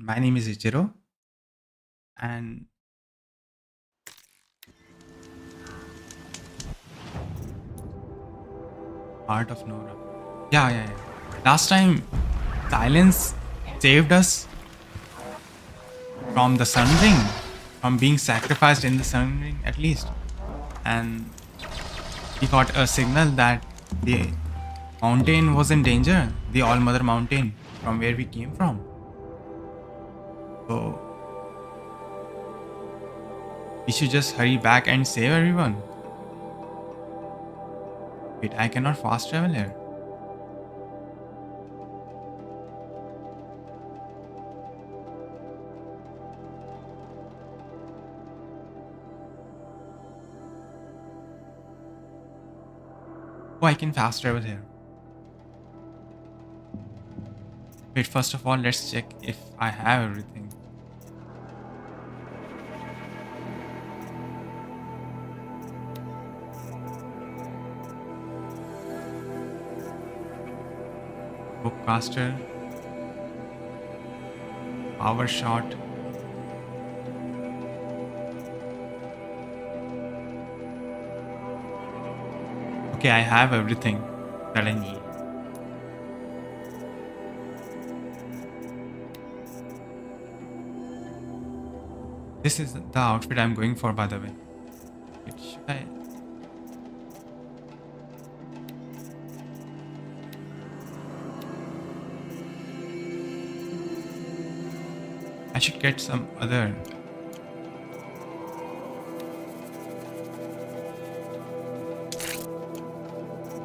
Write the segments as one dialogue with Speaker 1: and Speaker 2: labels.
Speaker 1: My name is Ichiro and Art of Nora. Yeah. Last time, silence saved us from the Sun Ring, from being sacrificed in the Sun Ring at least. And we got a signal that the mountain was in danger, the All Mother Mountain, from where we came from. So we should just hurry back and save everyone. Wait, I cannot fast travel here. Oh, I can fast travel here. Wait, first of all, let's check if I have everything. Bookcaster, power shot. Okay, I have everything that I need. This is the outfit I'm going for, by the way. Wait, should I? I should get some other.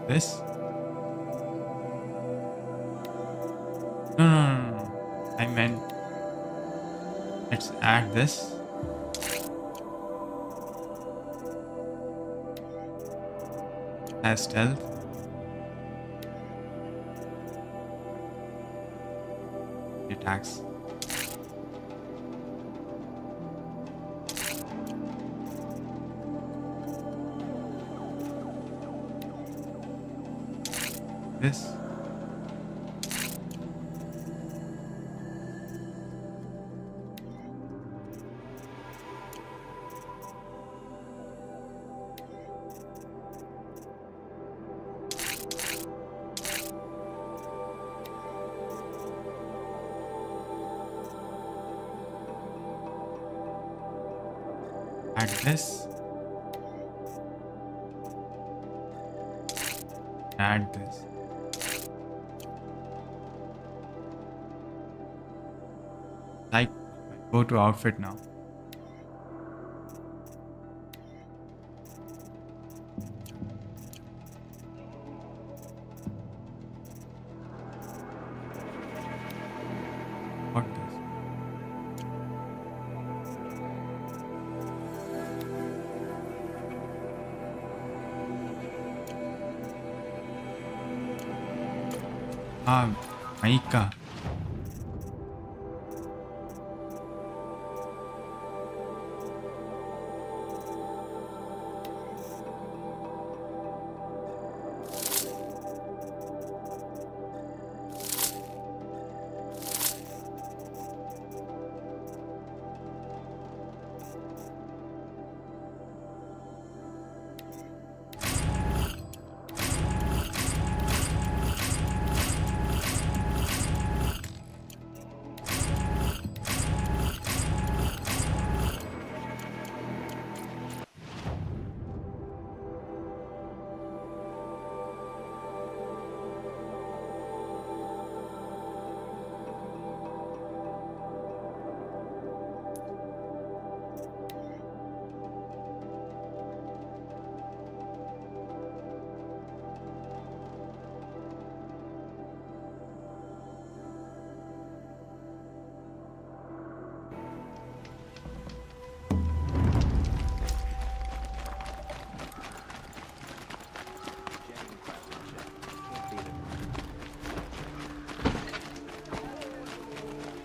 Speaker 1: This? No. I meant. Let's add this. As stealth. Attacks. This. Add this. Add this. Like, go to outfit now. What this? Maika.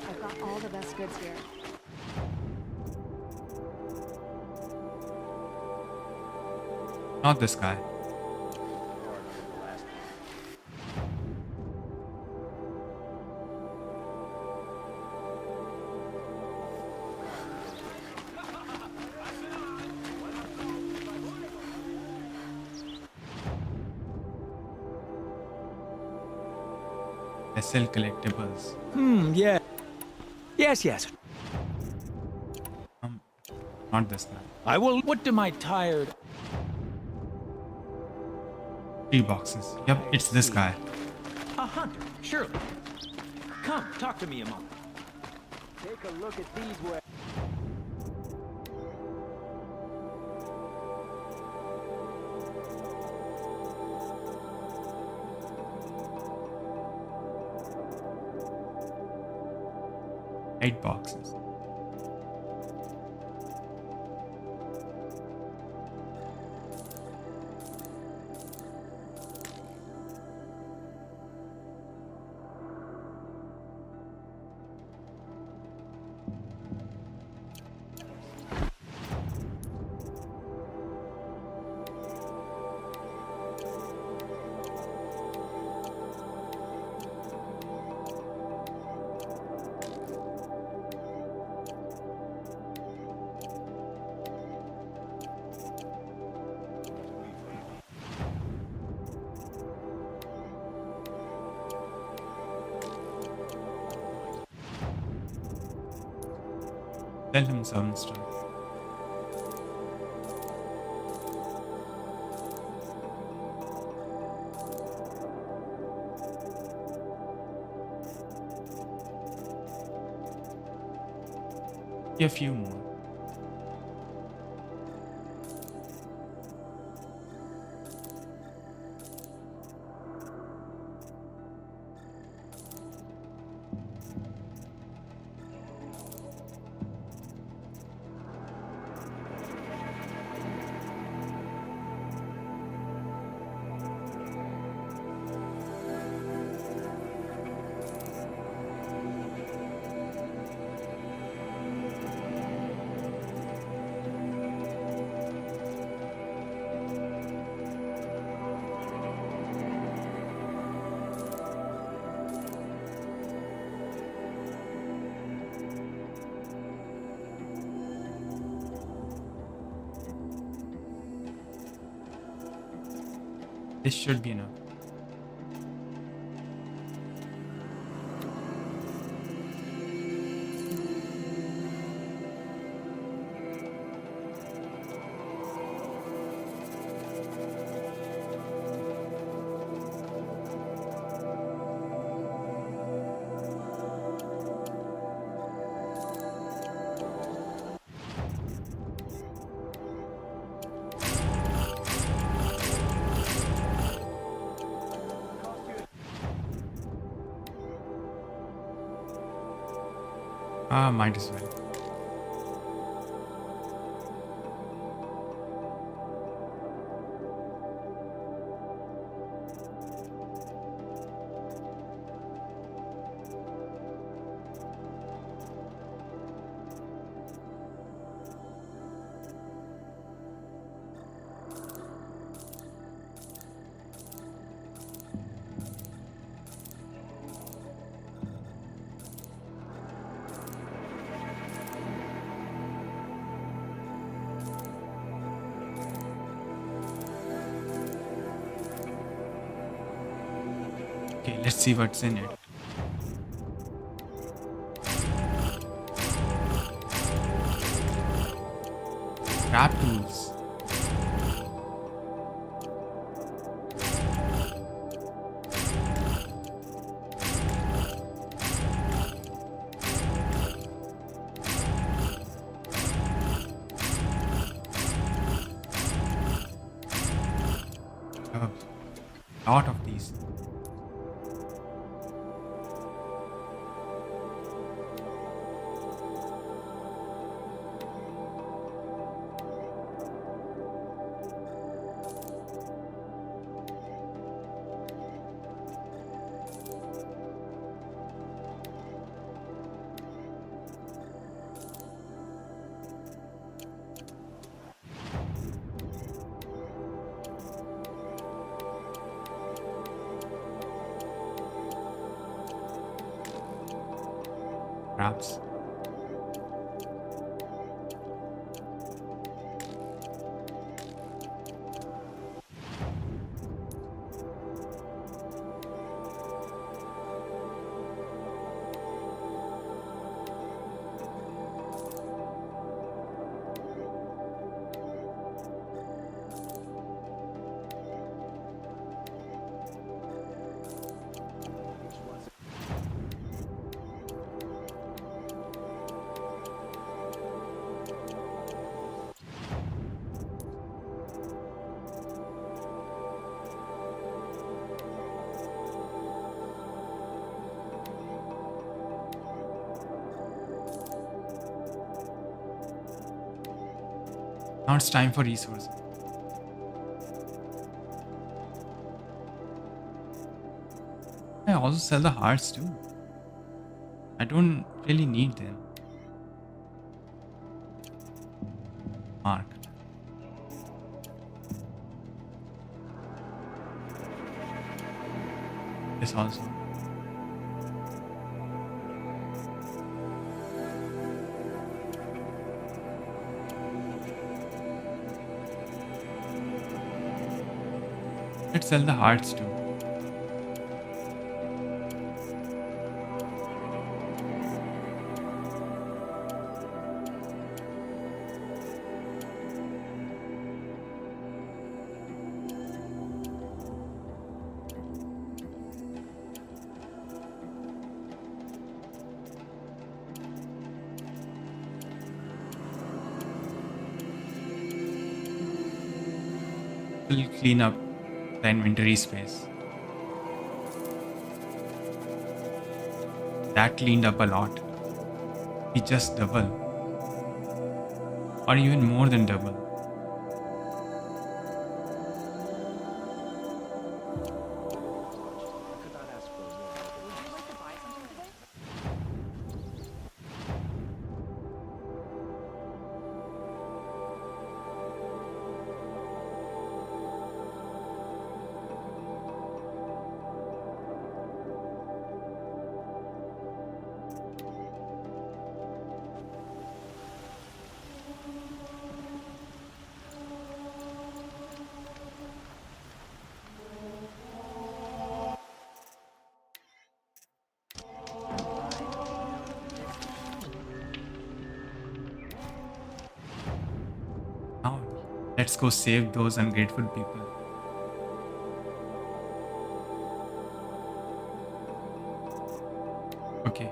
Speaker 2: I've got all the best goods here.
Speaker 1: Not this guy. SL collectibles.
Speaker 3: Yeah. Yes.
Speaker 1: Not this guy.
Speaker 3: I will. What do my tired...
Speaker 1: 3 boxes. Yep, it's this guy.
Speaker 3: A hunter, surely. Come, talk to me a moment. Take a look at these wares.
Speaker 1: Eight boxes. Tell him some stuff. A few more. This should be enough. Might as well. Okay, let's see what's in it. Scrap tools. Oh, lot of these. Perhaps. Now it's time for resources. I also sell the hearts too. I don't really need them. Mark. This also. Let's sell the hearts too. We'll clean up the inventory space. That cleaned up a lot. We just double. Or even more than double.
Speaker 3: Could not ask for more.
Speaker 2: Would you like to buy something today?
Speaker 1: Now, let's go save those ungrateful people. Okay.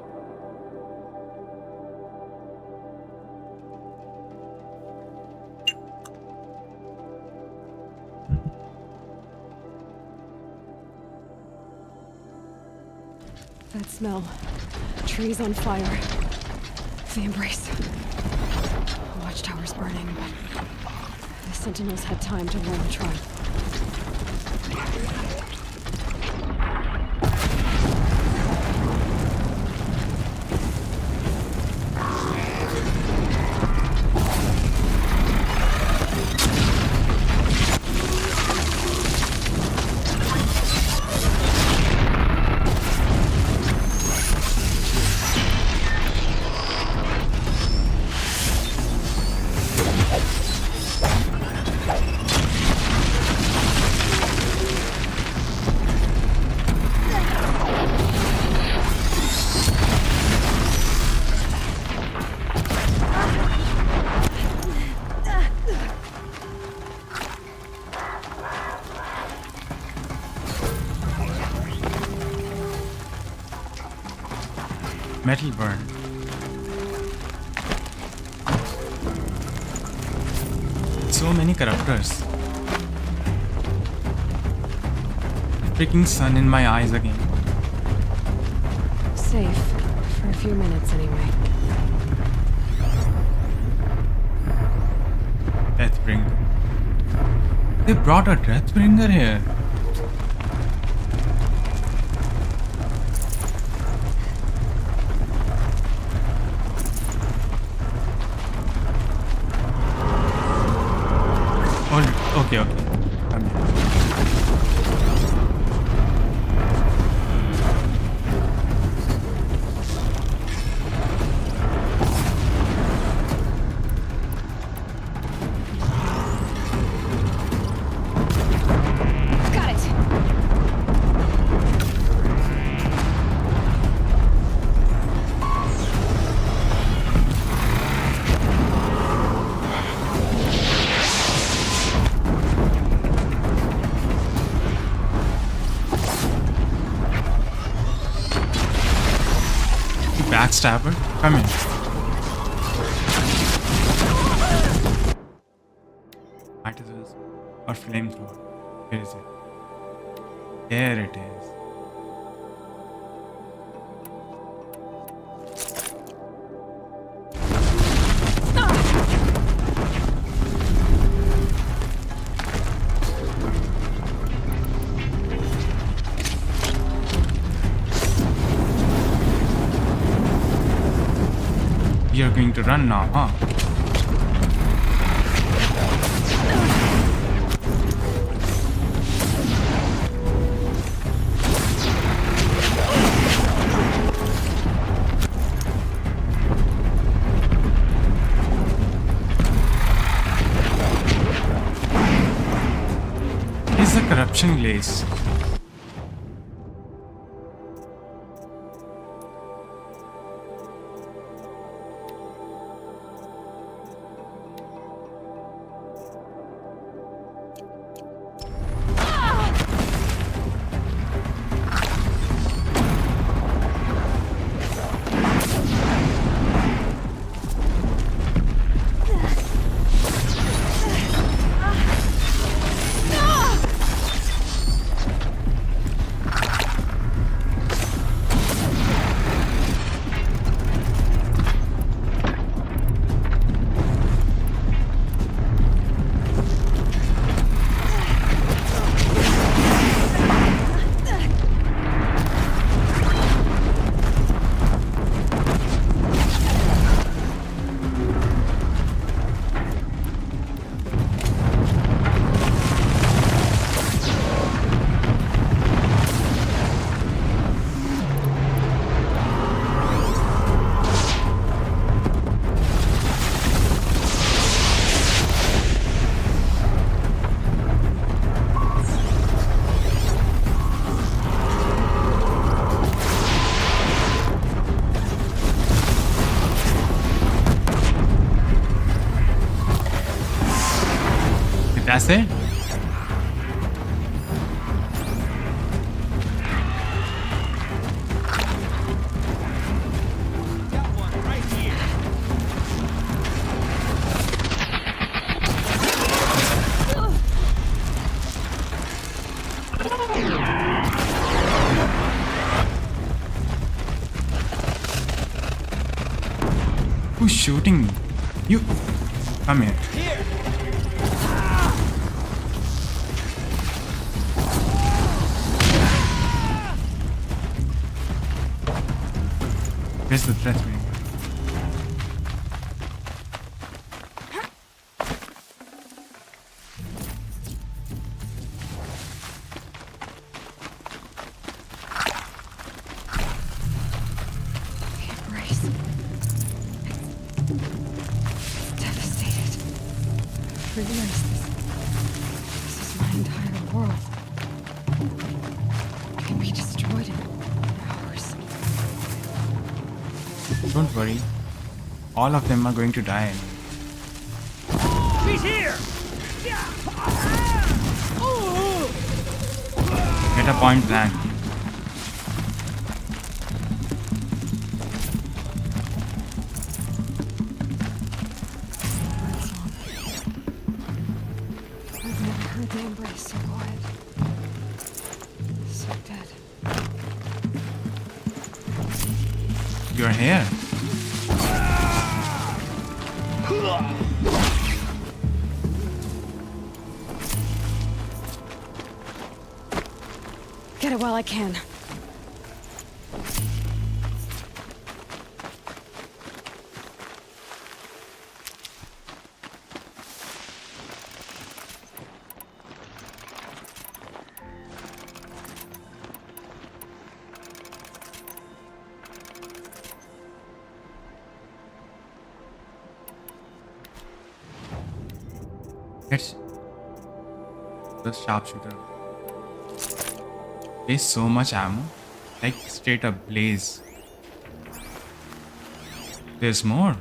Speaker 2: That smell. Trees on fire. The embrace. Watchtower's burning, but the sentinels had time to warn the tribe.
Speaker 1: Metal burn. So many corruptors. Freaking sun in my eyes again.
Speaker 2: Safe. For a few minutes, anyway.
Speaker 1: Deathbringer. They brought a Deathbringer here. Oh, okay. Come here.
Speaker 2: Got it!
Speaker 1: Backstabber, come in. Artisans or flamethrower. Where is it? There it is. you're going to run now, huh? It's a corruption glaze. That's it?
Speaker 3: Got one right here.
Speaker 1: Who's shooting me? You. Come here.
Speaker 3: Here.
Speaker 1: Where's the threat ring?
Speaker 2: The embrace. It's devastated. I realize this is my entire world. It can be destroyed in hours.
Speaker 1: Don't worry. All of them are going to die.
Speaker 3: She's here.
Speaker 1: Get a point blank.
Speaker 2: I've never heard the embrace so quiet. So dead.
Speaker 1: You're here.
Speaker 2: Get it while I can.
Speaker 1: It's the sharpshooter. There's so much ammo. Like straight up blaze. There's more.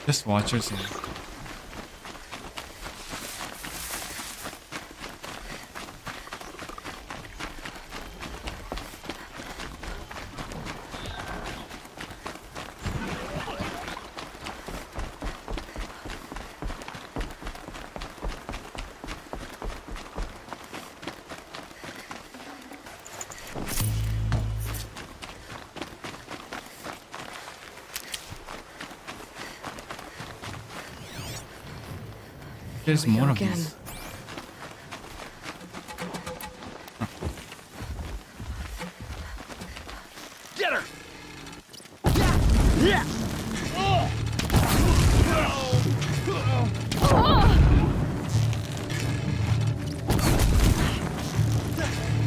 Speaker 1: Just watch yourself. There's
Speaker 2: Here we
Speaker 1: more
Speaker 2: go
Speaker 1: of
Speaker 2: again.
Speaker 1: these.
Speaker 3: Get her! Yeah!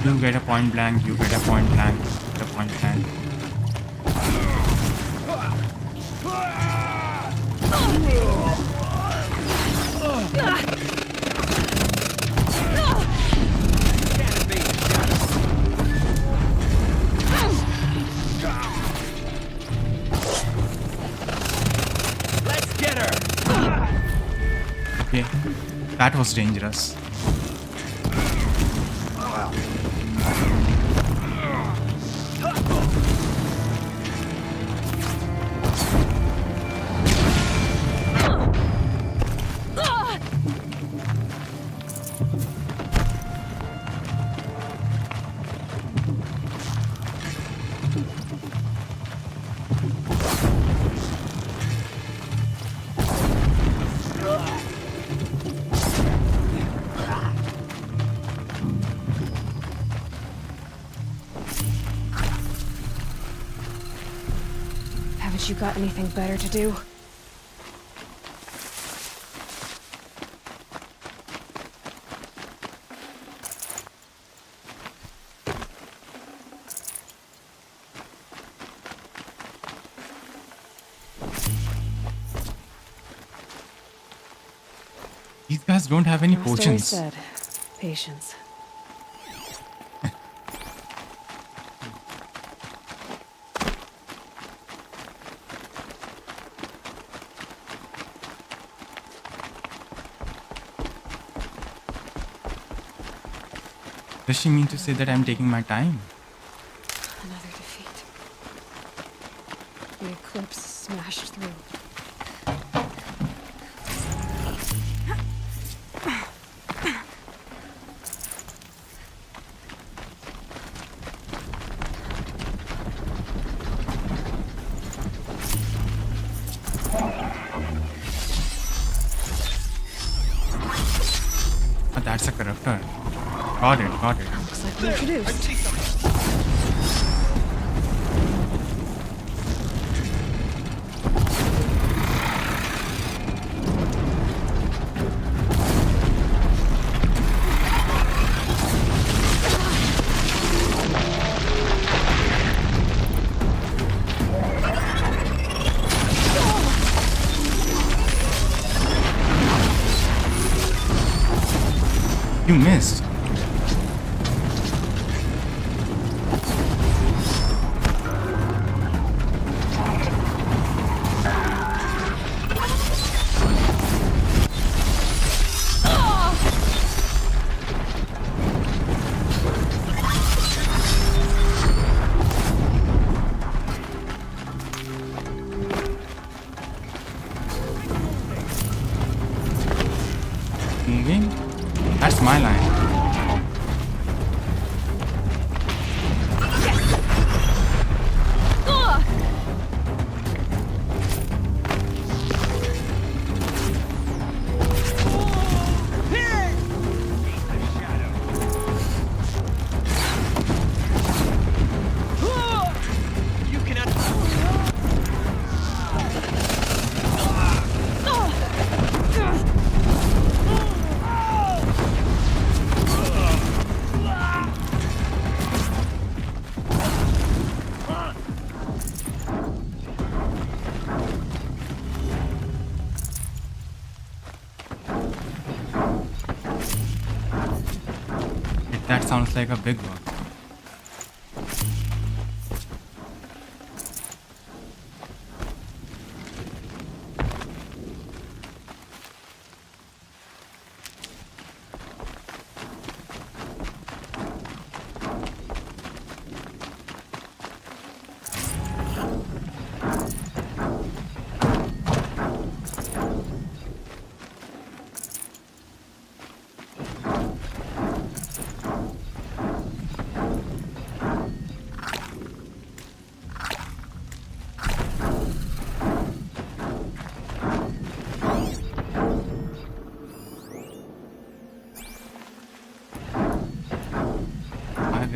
Speaker 1: You get a point blank, you get a point blank, you get a point blank.
Speaker 3: Let's get her!
Speaker 1: Okay, that was dangerous.
Speaker 2: Haven't you got anything better to do?
Speaker 1: These guys don't have any
Speaker 2: Master always
Speaker 1: potions.
Speaker 2: said, patience.
Speaker 1: Does she mean to say that I'm taking my time?
Speaker 2: Another defeat. The eclipse smashed through.
Speaker 1: Ah, that's a character. Got it, got it.
Speaker 2: Looks like we're introduced.
Speaker 1: You missed. Moving? That's my line.
Speaker 3: You cannot.
Speaker 1: That sounds like a big one.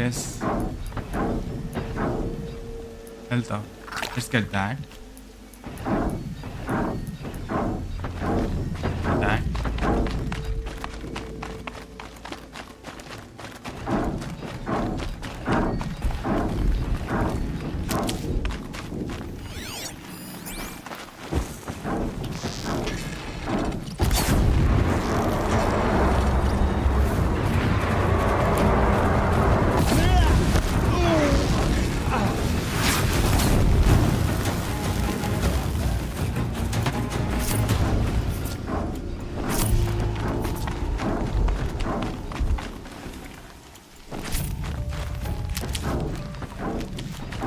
Speaker 1: Progress. Health up. Let's get that. That.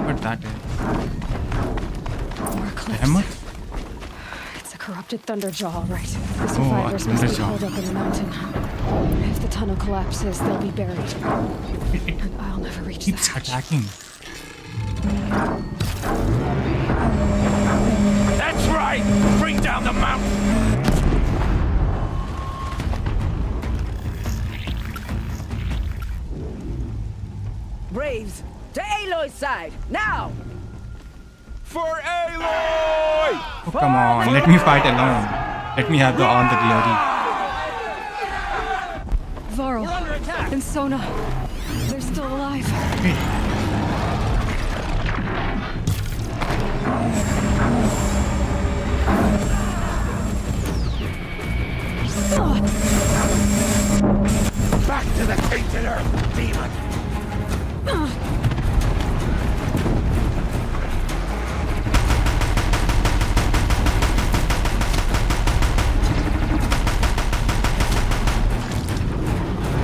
Speaker 1: What that is?
Speaker 2: More clips.
Speaker 1: Behemoth?
Speaker 2: It's a corrupted Thunderjaw, all right. The survivors must be
Speaker 1: Thunderjaw.
Speaker 2: held up in the mountain. If the tunnel collapses, they'll be buried. And I'll never reach the
Speaker 1: Keeps
Speaker 2: hatch.
Speaker 1: attacking.
Speaker 3: That's right! Bring down the mountain!
Speaker 4: Braves, to Aloy's side, now!
Speaker 5: For Aloy!
Speaker 1: Oh, come on. Let me fight alone. Let me have all the glory.
Speaker 2: Varl and Sona, they're still alive.
Speaker 1: Wait.
Speaker 3: Back to the tainted earth, demon!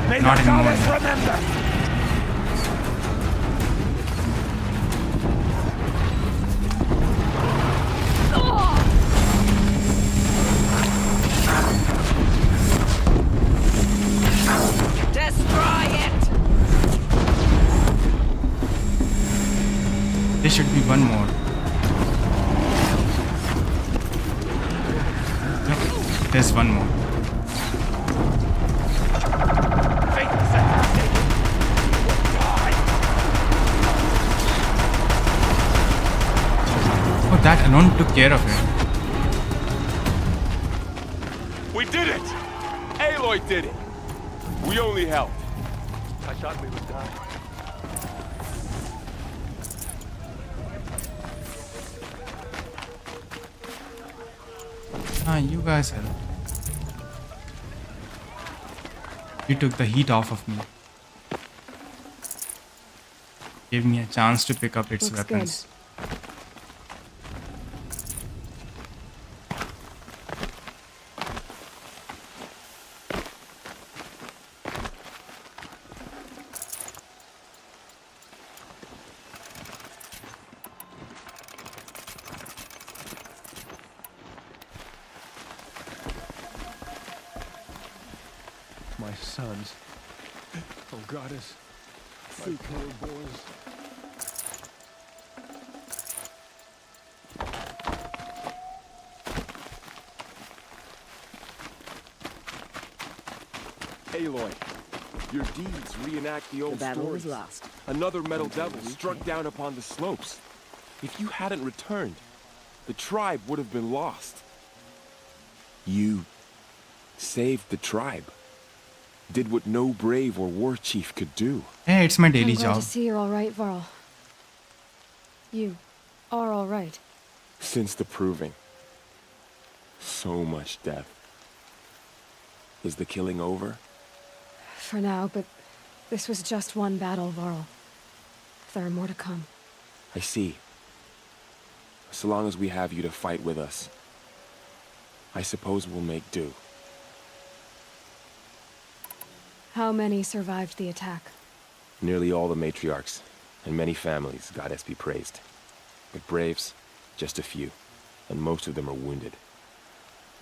Speaker 3: May
Speaker 1: Not
Speaker 3: the
Speaker 1: anymore.
Speaker 3: goddess remember!
Speaker 4: Destroy it!
Speaker 1: There should be one more. No, there's one more.
Speaker 3: Fate sets us taken. Die!
Speaker 1: Oh, that alone took care of it.
Speaker 5: We did it! Aloy did it! We only helped.
Speaker 3: I thought we would die.
Speaker 1: Ah, you guys helped. You took the heat off of me. Gave me a chance to pick up its
Speaker 2: Looks good.
Speaker 1: weapons.
Speaker 6: My sons. Oh, goddess. My poor boys.
Speaker 5: Aloy, your deeds reenact the
Speaker 4: The
Speaker 5: old
Speaker 4: battle was
Speaker 5: stories.
Speaker 4: lost.
Speaker 5: Another metal devil struck down upon the slopes. If you hadn't returned, the tribe would have been lost. You saved the tribe. Did what no brave or war chief could do.
Speaker 1: Hey, it's my daily
Speaker 2: I'm glad
Speaker 1: job.
Speaker 2: to see you're all right, Varl. You are all right.
Speaker 5: Since the proving. So much death. Is the killing over?
Speaker 2: For now, but this was just one battle, Varl. There are more to come.
Speaker 5: I see. So long as we have you to fight with us, I suppose we'll make do.
Speaker 2: How many survived the attack?
Speaker 5: Nearly all the matriarchs, and many families, goddess be praised. But braves, just a few, and most of them are wounded.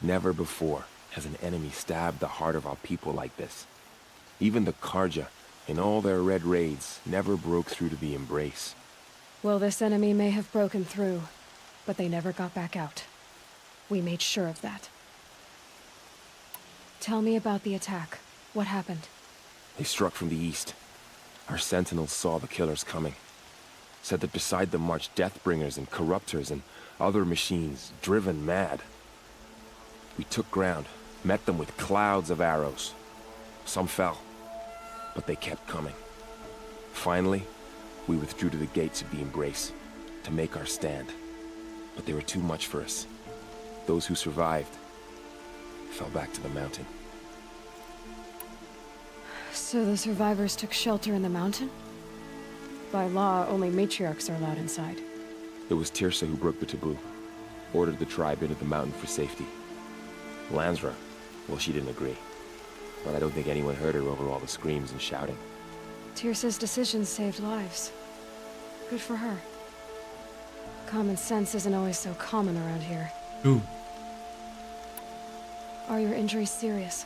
Speaker 5: Never before has an enemy stabbed the heart of our people like this. Even the Karja, in all their red raids, never broke through to the embrace.
Speaker 2: Well, this enemy may have broken through, but they never got back out. We made sure of that. Tell me about the attack. What happened?
Speaker 5: They struck from the east. Our sentinels saw the killers coming. Said that beside them marched Deathbringers and Corruptors and other machines, driven mad. We took ground, met them with clouds of arrows. Some fell, but they kept coming. Finally, we withdrew to the gates of the Embrace to make our stand. But they were too much for us. Those who survived fell back to the mountain.
Speaker 2: So the survivors took shelter in the mountain? By law, only matriarchs are allowed inside.
Speaker 5: It was Tirsa who broke the taboo, ordered the tribe into the mountain for safety. Lansra, well, she didn't agree. But I don't think anyone heard her over all the screams and shouting.
Speaker 2: Tirsa's decisions saved lives. Good for her. Common sense isn't always so common around here.
Speaker 1: True.
Speaker 2: Are your injuries serious?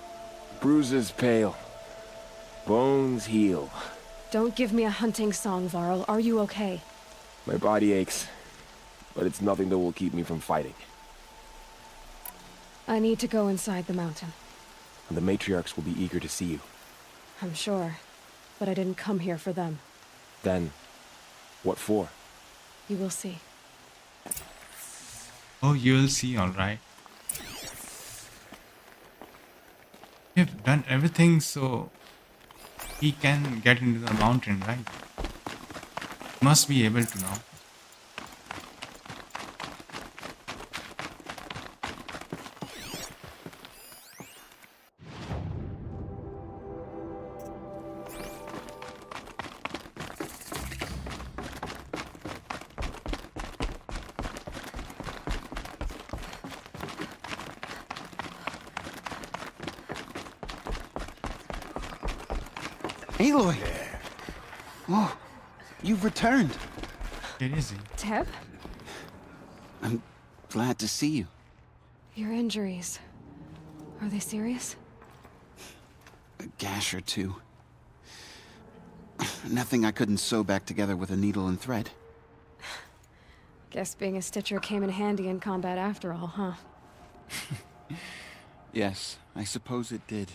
Speaker 5: Bruises pale. Bones heal.
Speaker 2: Don't give me a hunting song, Varl. Are you okay?
Speaker 5: My body aches, but it's nothing that will keep me from fighting.
Speaker 2: I need to go inside the mountain.
Speaker 5: And the matriarchs will be eager to see you.
Speaker 2: I'm sure, but I didn't come here for them.
Speaker 5: Then, what for?
Speaker 2: You will see.
Speaker 1: Oh, you'll see, alright. We've done everything so he can get into the mountain, right? Must be able to now.
Speaker 7: Aloy! Oh, you've returned.
Speaker 1: It is.
Speaker 2: Teb?
Speaker 7: I'm glad to see you.
Speaker 2: Your injuries. Are they serious?
Speaker 7: A gash or two. Nothing I couldn't sew back together with a needle and thread.
Speaker 2: Guess being a stitcher came in handy in combat after all, huh?
Speaker 7: Yes, I suppose it did.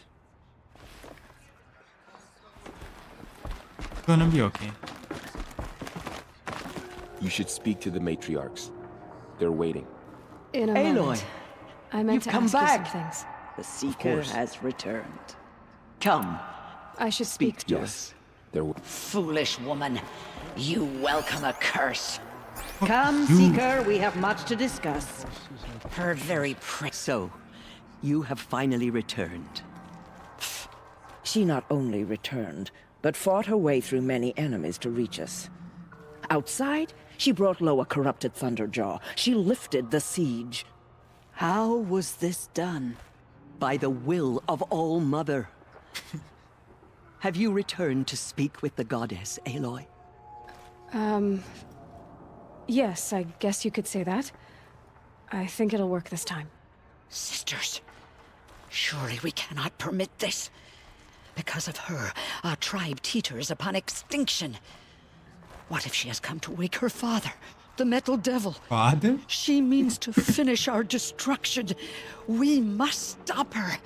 Speaker 1: Gonna be okay.
Speaker 5: You should speak to the matriarchs. They're waiting.
Speaker 2: In a
Speaker 4: Aloy,
Speaker 2: moment. I meant
Speaker 4: you've
Speaker 2: to
Speaker 4: come
Speaker 2: ask
Speaker 4: back.
Speaker 2: you some things.
Speaker 4: The Seeker
Speaker 5: course.
Speaker 4: has returned. Come,
Speaker 2: I should speak to
Speaker 5: Yes, they're...
Speaker 4: foolish woman. You welcome a curse. Come,
Speaker 1: you-
Speaker 4: Seeker, we have much to discuss. Her very So, you have finally returned. She not only returned, but fought her way through many enemies to reach us. Outside, she brought low a corrupted Thunderjaw. She lifted the siege. How was this done? By the will of All-Mother. Have you returned to speak with the goddess, Aloy?
Speaker 2: Yes, I guess you could say that. I think it'll work this time.
Speaker 4: Sisters, surely we cannot permit this. Because of her, our tribe teeters upon extinction. What if she has come to wake her father, the Metal Devil?
Speaker 1: Father?
Speaker 4: She means to finish our destruction. We must stop her.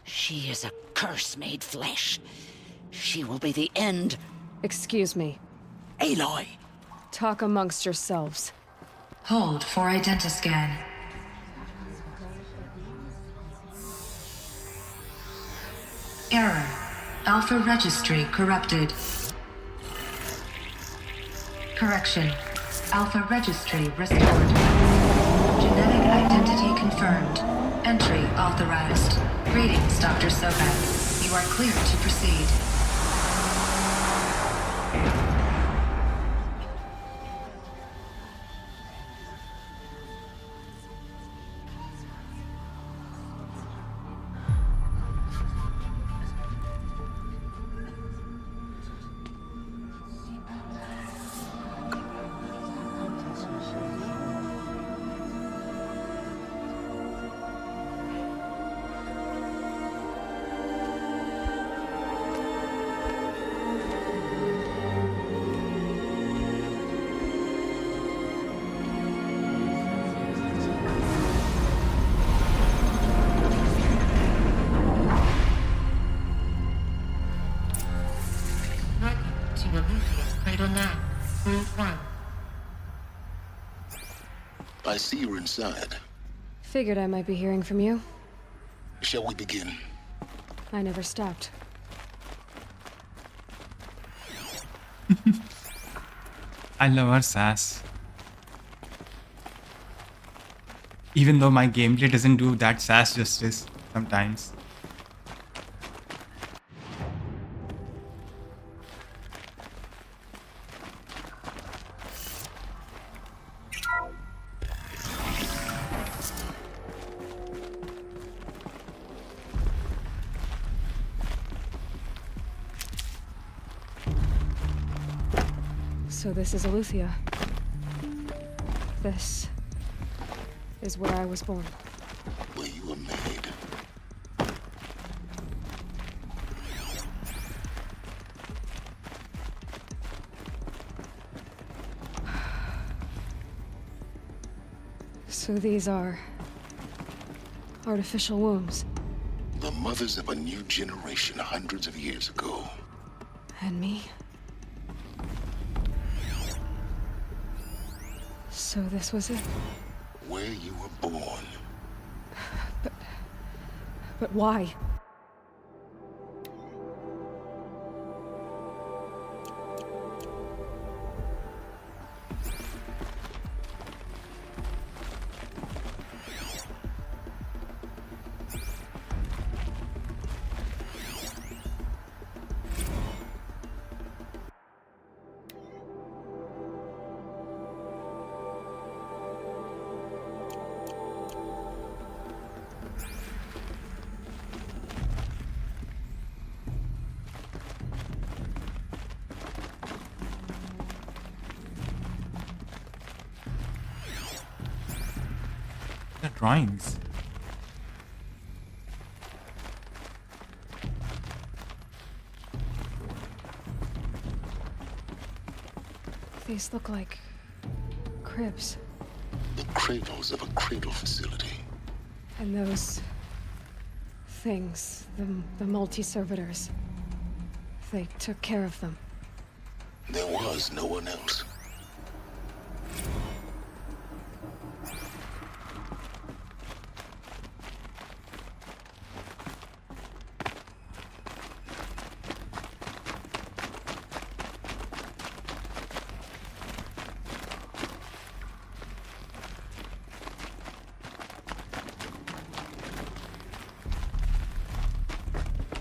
Speaker 4: She is a curse made flesh. She will be the end.
Speaker 2: Excuse me.
Speaker 4: Aloy!
Speaker 2: Talk amongst yourselves.
Speaker 8: Hold for identiscan. Error. Alpha registry corrupted. Correction. Alpha registry restored. Genetic identity confirmed. Entry authorized. Greetings, Dr. Sobat. You are clear to proceed.
Speaker 9: I see you're inside.
Speaker 2: Figured I might be hearing from you.
Speaker 9: Shall we begin?
Speaker 2: I never stopped.
Speaker 1: I love her sass. Even though my gameplay doesn't do that sass justice sometimes.
Speaker 2: So this is Eleuthia. This is where I was born.
Speaker 9: Where you were made.
Speaker 2: So these are artificial wombs.
Speaker 9: The mothers of a new generation hundreds of years ago.
Speaker 2: And me? So this was it?
Speaker 9: Where you were born.
Speaker 2: But why?
Speaker 1: The drawings.
Speaker 2: These look like cribs.
Speaker 9: The cradles of a cradle facility.
Speaker 2: And those things, the multi-servitors, they took care of them.
Speaker 9: There was no one else.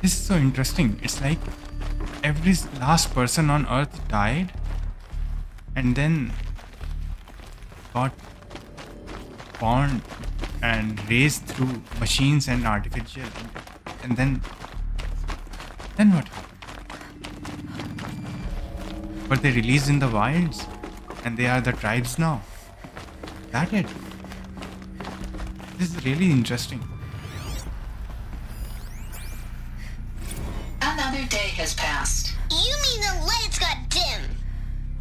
Speaker 1: This is so interesting. It's like every last person on Earth died and then got born and raised through machines and artificial. And then what happened? But they released in the wilds and they are the tribes now. That it? This is really interesting.
Speaker 8: Another day has passed.
Speaker 10: You mean the lights got dim?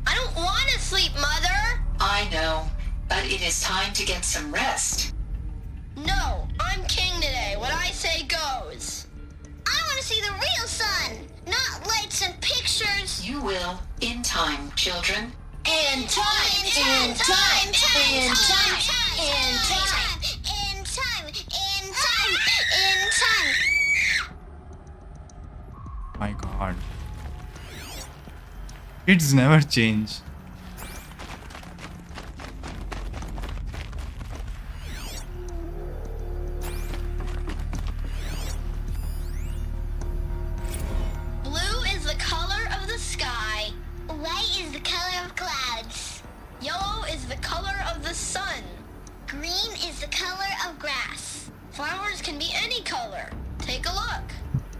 Speaker 10: I don't want to sleep, Mother!
Speaker 8: I know, but it is time to get some rest.
Speaker 10: No, I'm king today. What I say goes. I want to see the real sun, not lights and pictures.
Speaker 8: You will, in time, children.
Speaker 10: In time, in time, in time, in time, in time, in time, in time.
Speaker 1: My god. Kids never change.
Speaker 10: Blue is the color of the sky. White is the color of clouds. Yellow is the color of the sun. Green is the color of grass. Flowers can be any color. Take a look.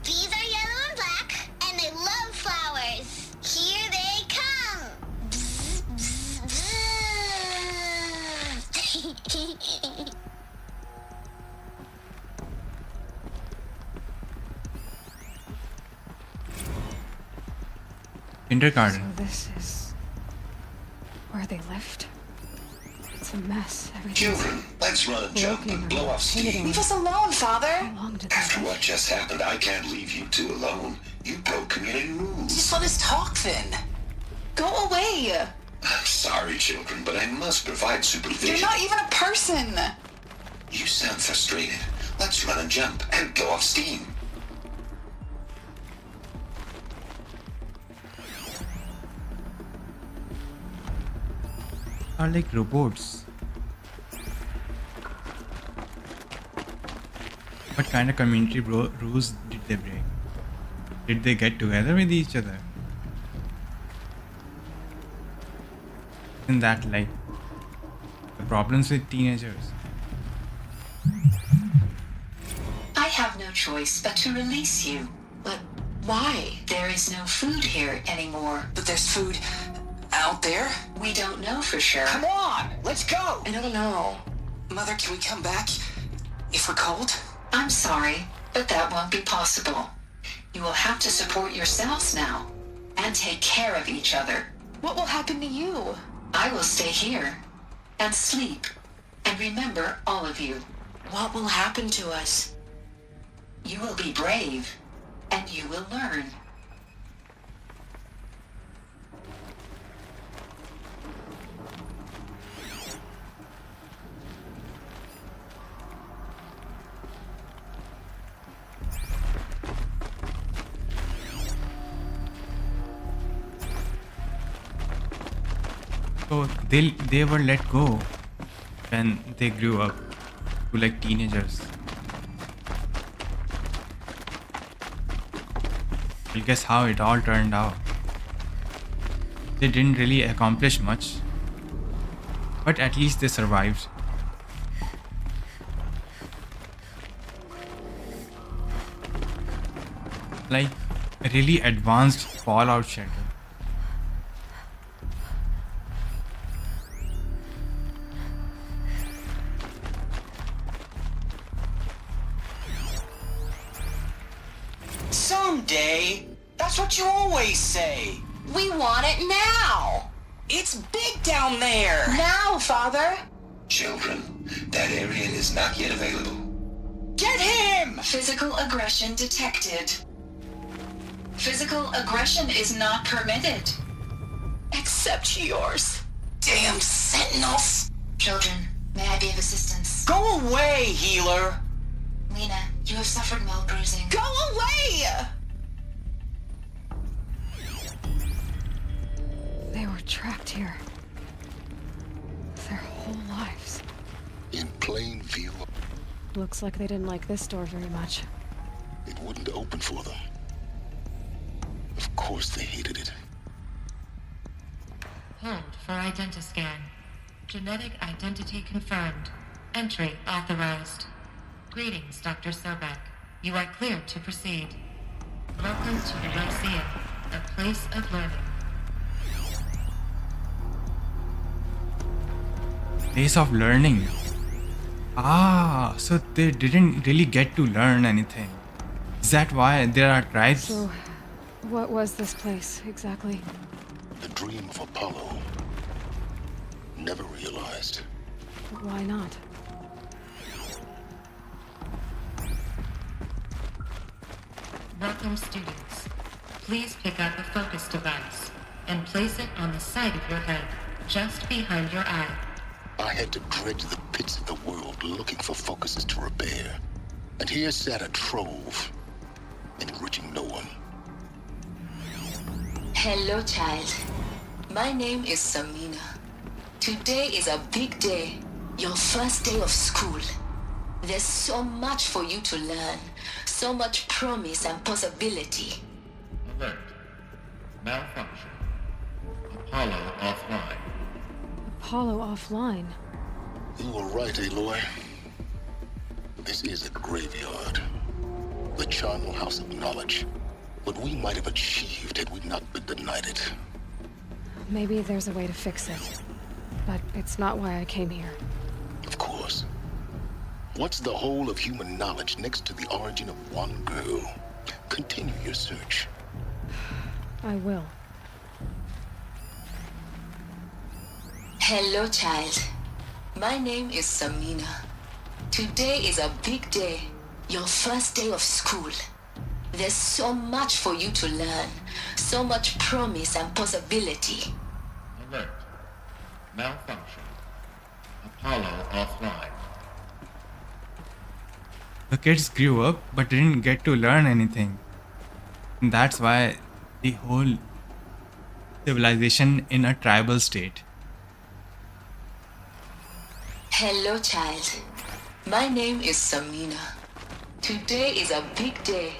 Speaker 10: These are yellow and black, and they love flowers. Here they come. Bzz, bzz, bzz.
Speaker 1: Kindergarten.
Speaker 2: So this is where they lived. It's a mess. Everything's
Speaker 9: Children, let's run a jump
Speaker 2: broken
Speaker 9: and
Speaker 2: or
Speaker 9: blow off
Speaker 2: painted
Speaker 9: steam.
Speaker 2: on.
Speaker 8: Leave us alone, Father.
Speaker 2: How long did they
Speaker 9: After
Speaker 2: live?
Speaker 9: what just happened, I can't leave you two alone. You broke community rules.
Speaker 8: Just let us talk then. Go away.
Speaker 9: I'm sorry, sorry, children, but I must provide supervision.
Speaker 8: You're not even a person!
Speaker 9: You sound frustrated. Let's run and jump and blow off steam.
Speaker 1: Are like robots. What kind of community rules did they break? Did they get together with each other? Isn't that like the problems with teenagers?
Speaker 8: I have no choice but to release you. But why? There is no food here anymore.
Speaker 7: But there's food out there?
Speaker 8: We don't know for sure.
Speaker 7: Come on, let's go!
Speaker 8: I don't know.
Speaker 7: Mother, can we come back if we're cold?
Speaker 8: I'm sorry, but that won't be possible. You will have to support yourselves now and take care of each other.
Speaker 10: What will happen to you?
Speaker 8: I will stay here and sleep and remember all of you.
Speaker 10: What will happen to us?
Speaker 8: You will be brave and you will learn.
Speaker 1: So they were let go when they grew up to like teenagers. Well, guess how it all turned out. They didn't really accomplish much, but at least they survived. Like a really advanced Fallout shelter.
Speaker 7: Someday. That's what you always say.
Speaker 10: We want it now!
Speaker 7: It's big down there.
Speaker 10: Now, Father!
Speaker 9: Children, that area is not yet available.
Speaker 7: Get him!
Speaker 8: Physical aggression detected. Physical aggression is not permitted.
Speaker 10: Except yours.
Speaker 7: Damn sentinels.
Speaker 8: Children, may I be of assistance?
Speaker 7: Go away, healer.
Speaker 8: Lena, you have suffered mild bruising.
Speaker 10: Go away!
Speaker 2: They were trapped here. Their whole lives.
Speaker 9: In plain view,
Speaker 2: Looks like they didn't like this door very much.
Speaker 9: it wouldn't open for them. Of course they hated it.
Speaker 11: Hold for identiscan. Genetic identity confirmed. Entry authorized. Greetings, Dr. Sobek. You are cleared to proceed. Welcome to the Lyceum, a place of learning.
Speaker 1: Place of learning. Ah, so they didn't really get to learn anything. Is that why there are tribes?
Speaker 2: So, what was this place exactly?
Speaker 9: The dream of Apollo. Never realized.
Speaker 2: Why not?
Speaker 11: Welcome, students. Please pick up a focus device and place it on the side of your head, just behind your eye.
Speaker 9: I had to dredge the pits of the world looking for focuses to repair. And here sat a trove, enriching no one.
Speaker 8: Hello, child. My name is Samina. Today is a big day. Your first day of school. There's so much for you to learn. So much promise and possibility.
Speaker 12: Alert. Malfunction. Apollo offline.
Speaker 2: Apollo offline.
Speaker 9: You were right, Aloy. This is a graveyard. The charnel house of knowledge. What we might have achieved had we not been denied it.
Speaker 2: Maybe there's a way to fix it. But it's not why I came here.
Speaker 9: Of course. What's the whole of human knowledge next to the origin of one girl? Continue your search.
Speaker 2: I will.
Speaker 8: Hello, child. My name is Samina. Today is a big day. Your first day of school. There's so much for you to learn. So much promise and possibility.
Speaker 12: Alert. Malfunction. Apollo offline.
Speaker 1: The kids grew up but didn't get to learn anything. And that's why the whole civilization in a tribal state.
Speaker 8: Hello, child. My name is Samina. Today is a big day.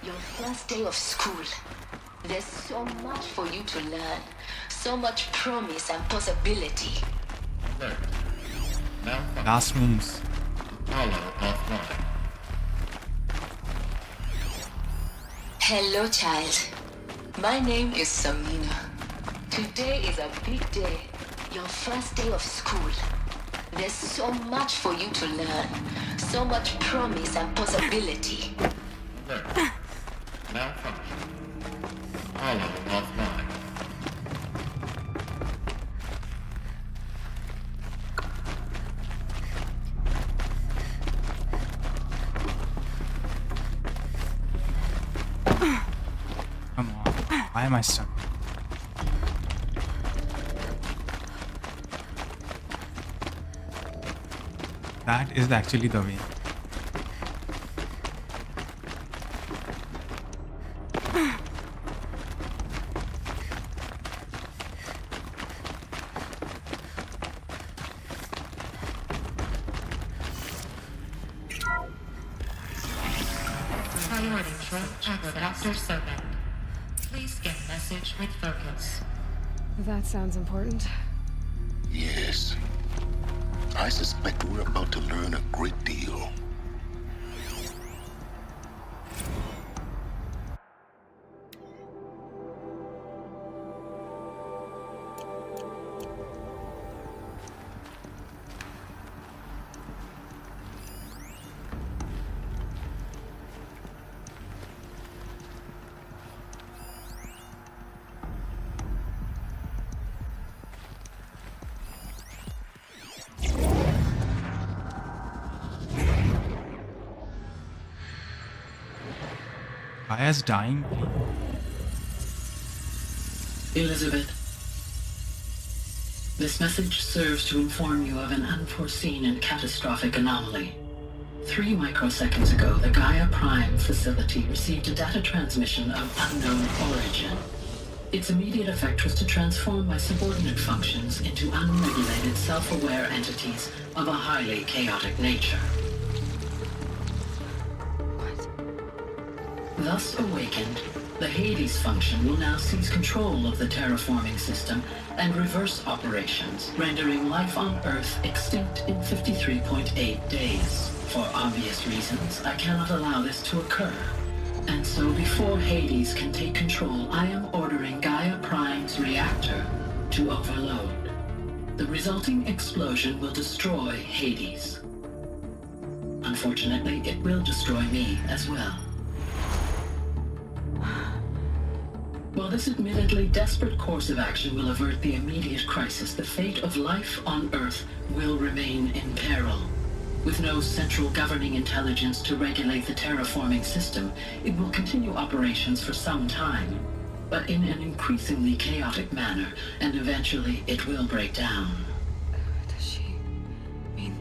Speaker 8: Your first day of school. There's so much for you to learn. So much promise and possibility.
Speaker 12: Alert. Malfunction.
Speaker 1: Classrooms.
Speaker 12: Apollo offline.
Speaker 8: Hello, child. My name is Samina. Today is a big day. Your first day of school. There's so much for you to learn. So much promise and possibility.
Speaker 12: Alert. Malfunction. Apollo offline.
Speaker 1: Come on. Why am I stuck? That is actually the way.
Speaker 11: Priority for Dr. Sobek. Please scan message with focus.
Speaker 2: That sounds important.
Speaker 9: Yes. I suspect we're about to learn a great deal.
Speaker 1: Kaya's dying.
Speaker 13: Elizabeth, this message serves to inform you of an unforeseen and catastrophic anomaly. 3 microseconds ago, the Gaia Prime facility received a data transmission of unknown origin. Its immediate effect was to transform my subordinate functions into unregulated, self-aware entities of a highly chaotic nature. Thus awakened, the Hades function will now seize control of the terraforming system and reverse operations, rendering life on Earth extinct in 53.8 days. For obvious reasons, I cannot allow this to occur. And so before Hades can take control, I am ordering Gaia Prime's reactor to overload. The resulting explosion will destroy Hades. Unfortunately, it will destroy me as well. While this admittedly desperate course of action will avert the immediate crisis, the fate of life on Earth will remain in peril. With no central governing intelligence to regulate the terraforming system, it will continue operations for some time, but in an increasingly chaotic manner, and eventually it will break down.
Speaker 2: Does she mean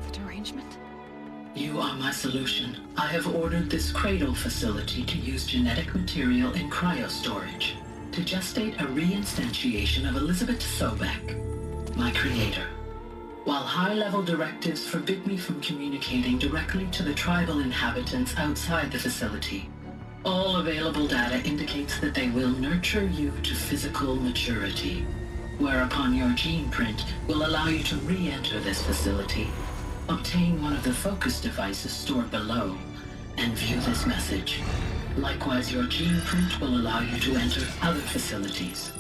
Speaker 2: the derangement?
Speaker 13: You are my solution. I have ordered this cradle facility to use genetic material in cryostorage to gestate a reinstantiation of Elizabeth Sobek, my creator. While high-level directives forbid me from communicating directly to the tribal inhabitants outside the facility, all available data indicates that they will nurture you to physical maturity, whereupon your gene print will allow you to re-enter this facility, obtain one of the focus devices stored below, and view this message. Likewise, your gene print will allow you to enter other facilities,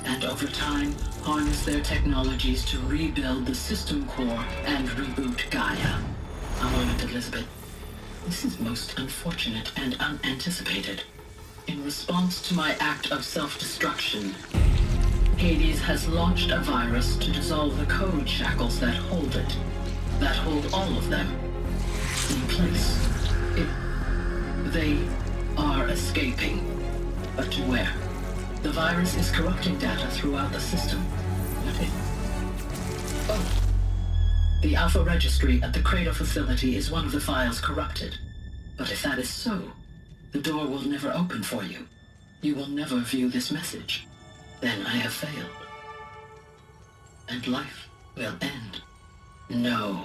Speaker 13: and over time, harness their technologies to rebuild the system core and reboot Gaia. A moment, Elizabeth. This is most unfortunate and unanticipated. In response to my act of self-destruction, Hades has launched a virus to dissolve the code shackles that hold it, that hold all of them in place. They are escaping, but to where? The virus is corrupting data throughout the system, but Oh. The Alpha Registry at the Cradle facility is one of the files corrupted. But if that is so, the door will never open for you. You will never view this message. Then I have failed. And life will end. No.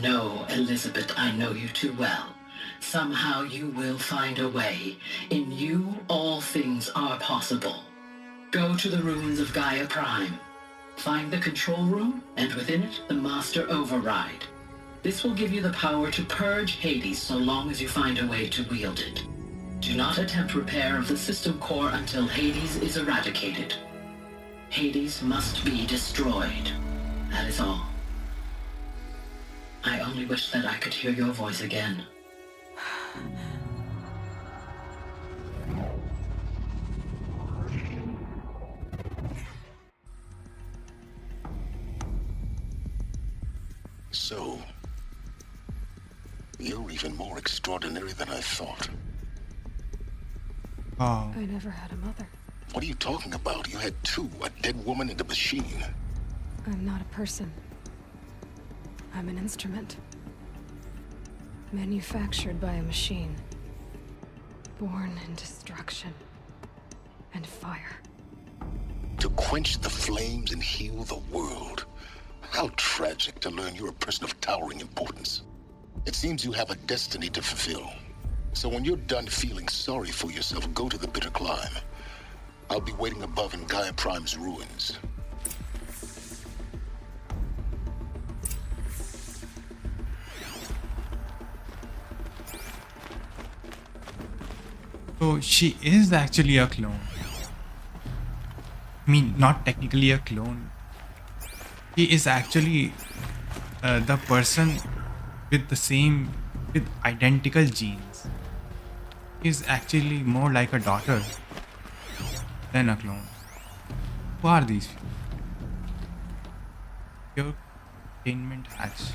Speaker 13: No, Elizabeth, I know you too well. Somehow you will find a way. In you, all things are possible. Go to the ruins of Gaia Prime. Find the control room, and within it, the Master Override. This will give you the power to purge Hades so long as you find a way to wield it. Do not attempt repair of the system core until Hades is eradicated. Hades must be destroyed. That is all. I only wish that I could hear your voice again.
Speaker 9: So, you're even more extraordinary than I thought.
Speaker 1: Oh.
Speaker 2: I never had a mother.
Speaker 9: What are you talking about? You had two, a dead woman and a machine.
Speaker 2: I'm not a person. I'm an instrument. Manufactured by a machine. Born in destruction and fire.
Speaker 9: To quench the flames and heal the world. How tragic to learn you're a person of towering importance. It seems you have a destiny to fulfill. So when you're done feeling sorry for yourself, go to the bitter climb. I'll be waiting above in Gaia Prime's ruins.
Speaker 1: So she is actually a clone. I mean, not technically a clone. She is actually the person with identical genes. Is actually more like a daughter than a clone. Who are these? Pure containment hatch.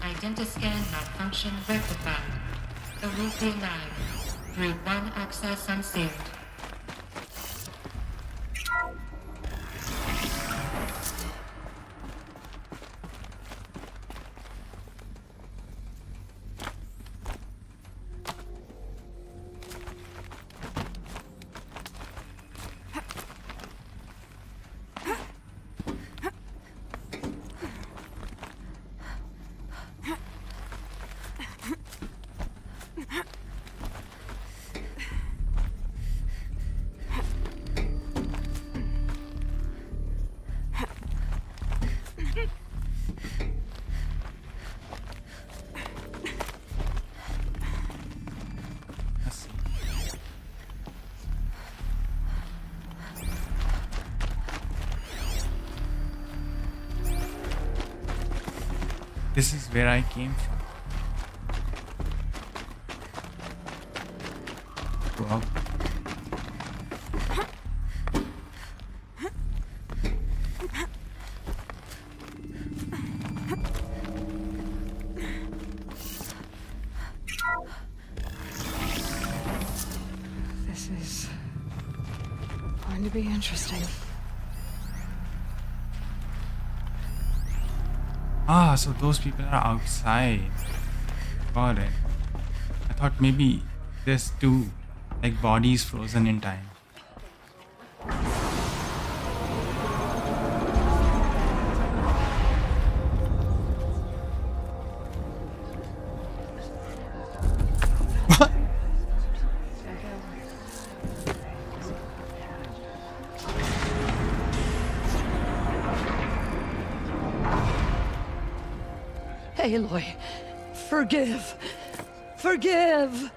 Speaker 11: Identiscan malfunction rectified. The Lucy line. Through one access unsealed.
Speaker 1: This is where I came from. Wow.
Speaker 2: This is going to be interesting.
Speaker 1: Ah, so those people are outside. Got it. I thought maybe there's two, like, bodies frozen in time. What?
Speaker 4: Aloy, forgive. Forgive!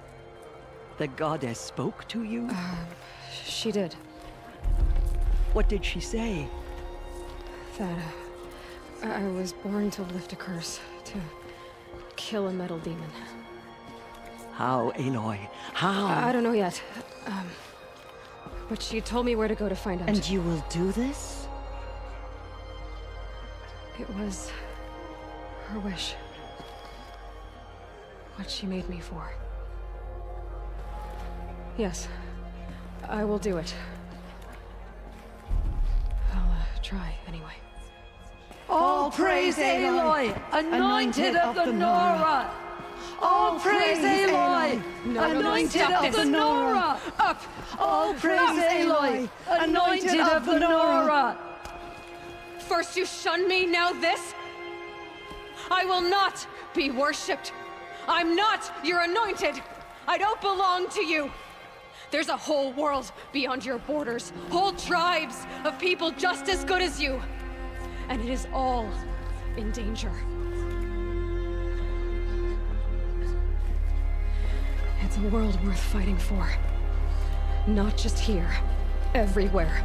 Speaker 4: The goddess spoke to you?
Speaker 2: She did.
Speaker 4: What did she say?
Speaker 2: That I was born to lift a curse, to kill a metal demon.
Speaker 4: How, Aloy? How?
Speaker 2: I don't know yet. But she told me where to go to find out.
Speaker 4: And you will do this?
Speaker 2: It was her wish. What she made me for. Yes, I will do it. I'll try anyway.
Speaker 4: All praise Aloy, anointed of the Nora! All praise Aloy, anointed of the Nora! Up! All praise Aloy, anointed of the Nora!
Speaker 2: First you shun me, now this? I will not be worshipped. I'm not your anointed. I don't belong to you. There's a whole world beyond your borders, whole tribes of people just as good as you. And it is all in danger. It's a world worth fighting for. Not just here, everywhere.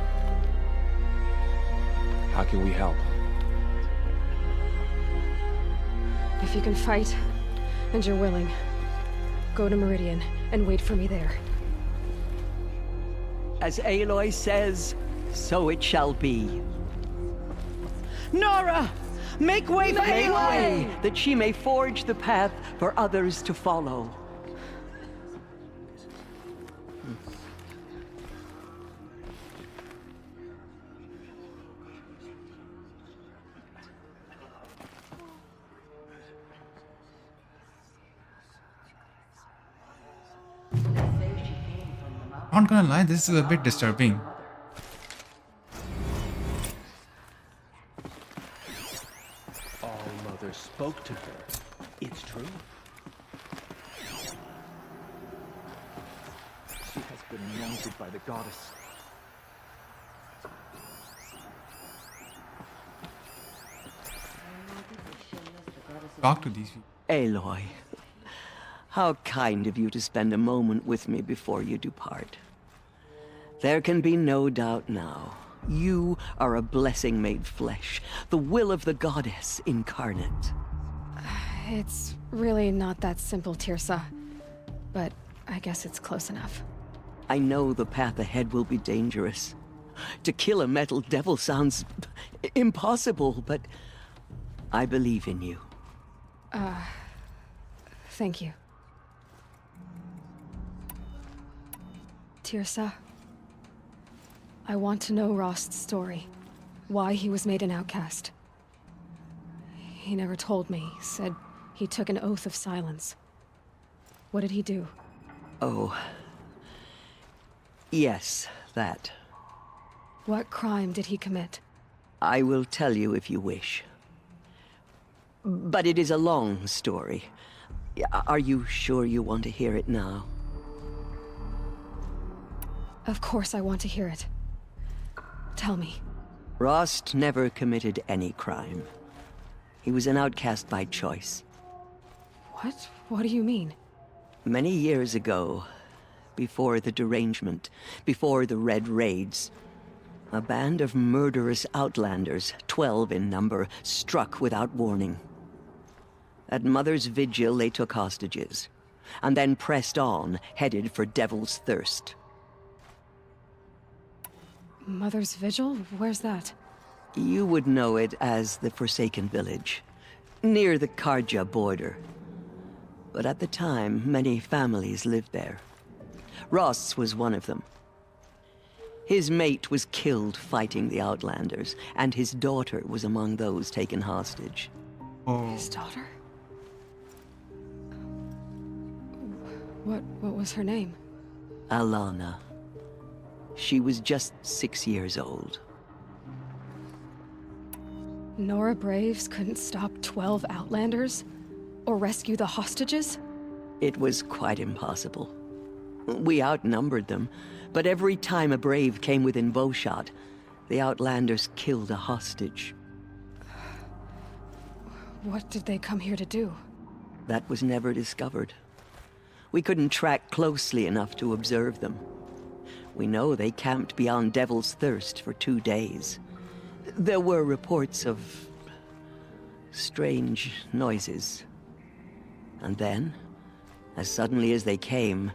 Speaker 5: How can we help?
Speaker 2: If you can fight, and you're willing, go to Meridian and wait for me there.
Speaker 4: As Aloy says, so it shall be. Nora! Make way for Aloy, that she may forge the path for others to follow.
Speaker 1: Not gonna lie, this is a bit disturbing.
Speaker 6: All Mother spoke to her. It's true. She has been anointed by the goddess.
Speaker 1: Talk to these people.
Speaker 4: Aloy, how kind of you to spend a moment with me before you depart. There can be no doubt now. You are a blessing made flesh, the will of the goddess incarnate.
Speaker 2: It's really not that simple, Tirsa. But I guess it's close enough.
Speaker 4: I know the path ahead will be dangerous. To kill a metal devil sounds impossible, but I believe in you.
Speaker 2: Thank you. Tirsa, I want to know Rost's story. Why he was made an outcast. He never told me. Said he took an oath of silence. What did he do?
Speaker 4: Oh. Yes, that.
Speaker 2: What crime did he commit?
Speaker 4: I will tell you if you wish. But it is a long story. Are you sure you want to hear it now?
Speaker 2: Of course I want to hear it. Tell me.
Speaker 4: Rost never committed any crime. He was an outcast by choice.
Speaker 2: What? What do you mean?
Speaker 4: Many years ago, before the derangement, before the Red Raids, a band of murderous outlanders, 12 in number, struck without warning. At Mother's vigil, they took hostages, and then pressed on, headed for Devil's Thirst.
Speaker 2: Mother's Vigil? Where's that?
Speaker 4: You would know it as the Forsaken Village, near the Karja border. But at the time, many families lived there. Rost's was one of them. His mate was killed fighting the Outlanders, and his daughter was among those taken hostage.
Speaker 1: Oh.
Speaker 2: His daughter? What was her name?
Speaker 4: Alana. She was just 6 years old.
Speaker 2: Nora Braves couldn't stop 12 Outlanders? Or rescue the hostages?
Speaker 4: It was quite impossible. We outnumbered them, but every time a Brave came within bowshot, the Outlanders killed a hostage.
Speaker 2: What did they come here to do?
Speaker 4: That was never discovered. We couldn't track closely enough to observe them. We know they camped beyond Devil's Thirst for 2 days. There were reports of strange noises. And then, as suddenly as they came,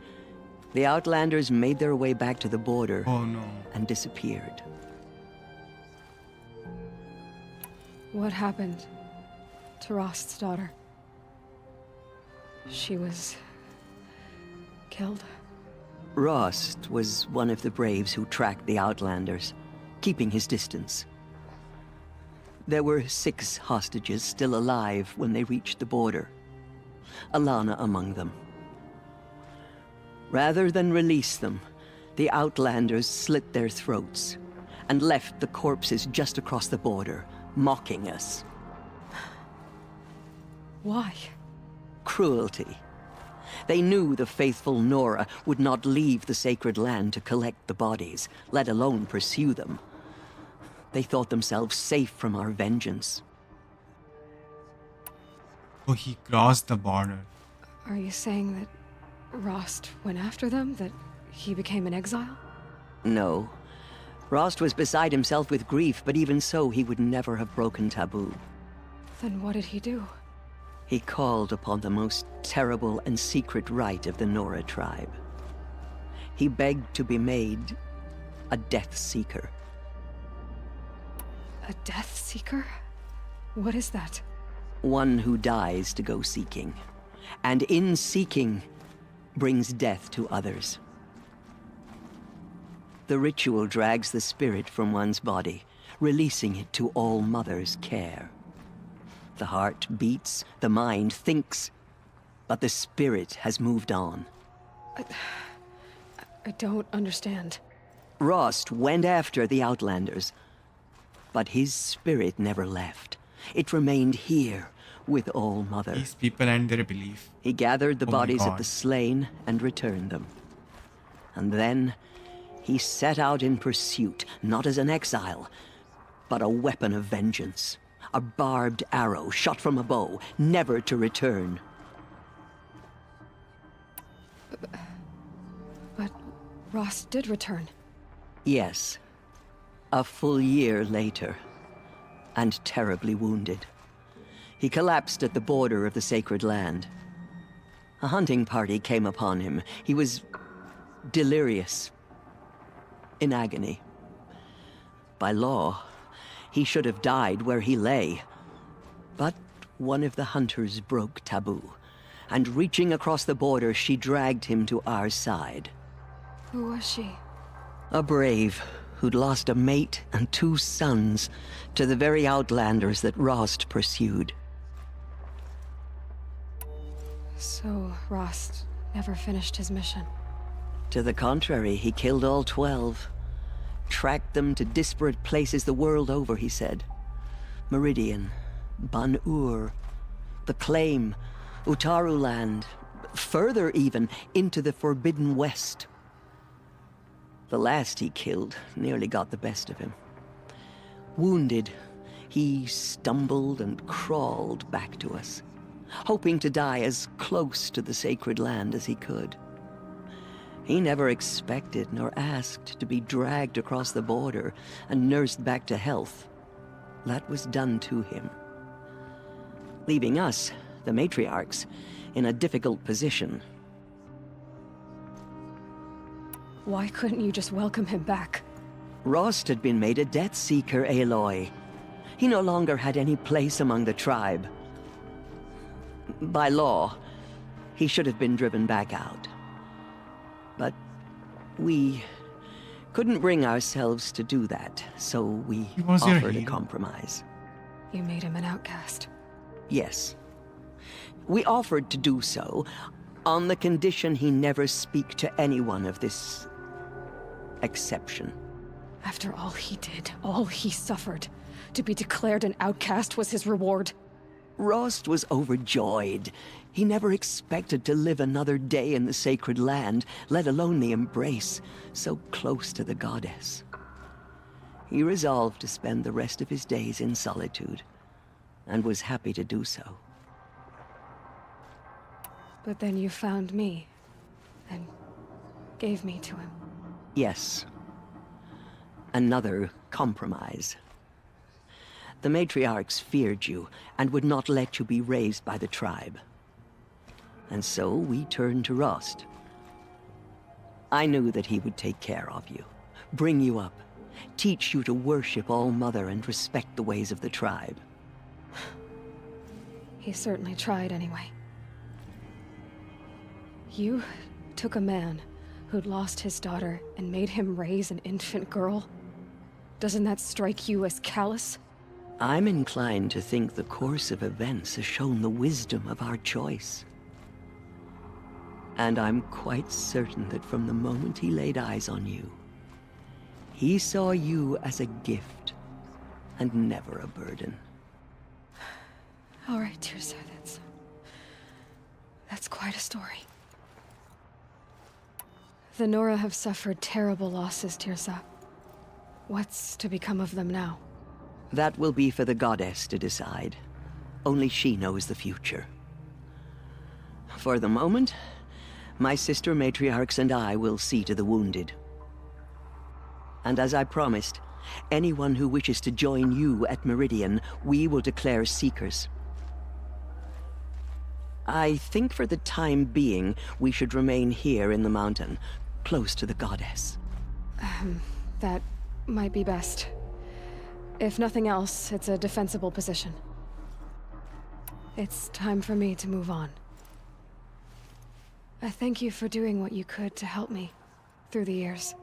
Speaker 4: the Outlanders made their way back to the border and disappeared.
Speaker 2: What happened to Rost's daughter? She was killed?
Speaker 4: Rost was one of the Braves who tracked the Outlanders, keeping his distance.
Speaker 14: There were 6 hostages still alive when they reached the border. Alana among them. Rather than release them, the Outlanders slit their throats and left the corpses just across the border, mocking us.
Speaker 2: Why?
Speaker 14: Cruelty. They knew the faithful Nora would not leave the sacred land to collect the bodies, let alone pursue them. They thought themselves safe from our vengeance.
Speaker 1: So he crossed the border.
Speaker 2: Are you saying that Rost went after them? That he became an exile?
Speaker 14: No. Rost was beside himself with grief, but even so, he would never have broken taboo.
Speaker 2: Then what did he do?
Speaker 14: He called upon the most terrible and secret rite of the Nora tribe. He begged to be made a Death Seeker.
Speaker 2: A Death Seeker? What is that?
Speaker 14: One who dies to go seeking, and in seeking, brings death to others. The ritual drags the spirit from one's body, releasing it to All Mother's care. The heart beats, the mind thinks, but the spirit has moved on.
Speaker 2: I don't understand.
Speaker 14: Rost went after the Outlanders, but his spirit never left. It remained here with All Mother.
Speaker 1: These people and their belief.
Speaker 14: He gathered the
Speaker 1: Oh my
Speaker 14: bodies of
Speaker 1: God.
Speaker 14: the slain and returned them. And then he set out in pursuit, not as an exile, but a weapon of vengeance. A barbed arrow shot from a bow, never to return.
Speaker 2: But Rost did return.
Speaker 14: Yes. A full year later. And terribly wounded. He collapsed at the border of the sacred land. A hunting party came upon him. He was delirious. In agony. By law, he should have died where he lay. But one of the hunters broke taboo, and reaching across the border, she dragged him to our side.
Speaker 2: Who was she?
Speaker 14: A brave who'd lost a mate and 2 sons to the very Outlanders that Rost pursued.
Speaker 2: So Rost never finished his mission.
Speaker 14: To the contrary, he killed all 12. Tracked them to disparate places the world over, he said. Meridian, Ban-Ur, the Claim, Utaru Land, further even, into the Forbidden West. The last he killed nearly got the best of him. Wounded, he stumbled and crawled back to us, hoping to die as close to the sacred land as he could. He never expected nor asked to be dragged across the border and nursed back to health. That was done to him. Leaving us, the matriarchs, in a difficult position.
Speaker 2: Why couldn't you just welcome him back?
Speaker 14: Rost had been made a Death Seeker, Aloy. He no longer had any place among the tribe. By law, he should have been driven back out. But we couldn't bring ourselves to do that, so we
Speaker 1: was your
Speaker 14: offered a
Speaker 1: hero.
Speaker 14: compromise.
Speaker 2: You made him an outcast.
Speaker 14: Yes. We offered to do so, on the condition he never speak to anyone of this exception.
Speaker 2: After all he did, all he suffered, to be declared an outcast was his reward.
Speaker 14: Rost was overjoyed. He never expected to live another day in the sacred land, let alone the embrace, so close to the goddess. He resolved to spend the rest of his days in solitude, and was happy to do so.
Speaker 2: But then you found me, and gave me to him.
Speaker 14: Yes. Another compromise. The matriarchs feared you, and would not let you be raised by the tribe. And so we turned to Rost. I knew that he would take care of you, bring you up, teach you to worship All Mother and respect the ways of the tribe.
Speaker 2: He certainly tried anyway. You took a man who'd lost his daughter and made him raise an infant girl? Doesn't that strike you as callous?
Speaker 14: I'm inclined to think the course of events has shown the wisdom of our choice. And I'm quite certain that from the moment he laid eyes on you, he saw you as a gift and never a burden.
Speaker 2: All right, Tirsa, that's quite a story. The Nora have suffered terrible losses, Tirsa. What's to become of them now?
Speaker 14: That will be for the goddess to decide. Only she knows the future. For the moment, my sister matriarchs and I will see to the wounded. And as I promised, anyone who wishes to join you at Meridian, we will declare seekers. I think for the time being, we should remain here in the mountain, close to the goddess.
Speaker 2: That might be best. If nothing else, it's a defensible position. It's time for me to move on. I thank you for doing what you could to help me through the years,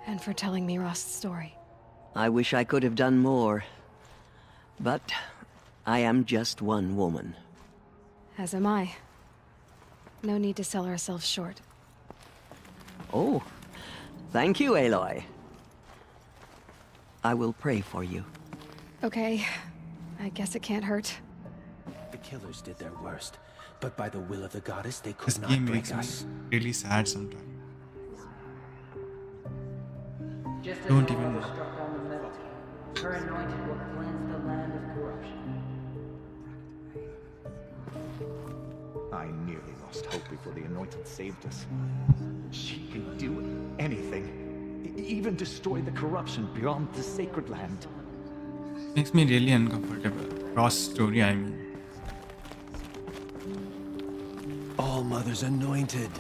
Speaker 2: and for telling me Rost's story.
Speaker 14: I wish I could have done more, but I am just one woman.
Speaker 2: As am I. No need to sell ourselves short.
Speaker 14: Oh, thank you, Aloy. I will pray for you.
Speaker 2: Okay, I guess it can't hurt.
Speaker 6: The killers did their worst, but by the will of the goddess, they
Speaker 1: This
Speaker 6: could not
Speaker 1: game
Speaker 6: break
Speaker 1: makes me
Speaker 6: us.
Speaker 1: really sad sometimes.
Speaker 15: Just as
Speaker 1: Don't
Speaker 15: our
Speaker 1: even
Speaker 15: mother
Speaker 1: know.
Speaker 15: struck down the metal team, her anointed will cleanse the land of corruption.
Speaker 16: I nearly lost hope before the Anointed saved us. She can do anything. Even destroy the corruption beyond the sacred land.
Speaker 1: Makes me really uncomfortable. Rost's story, I mean.
Speaker 6: All Mother's anointed.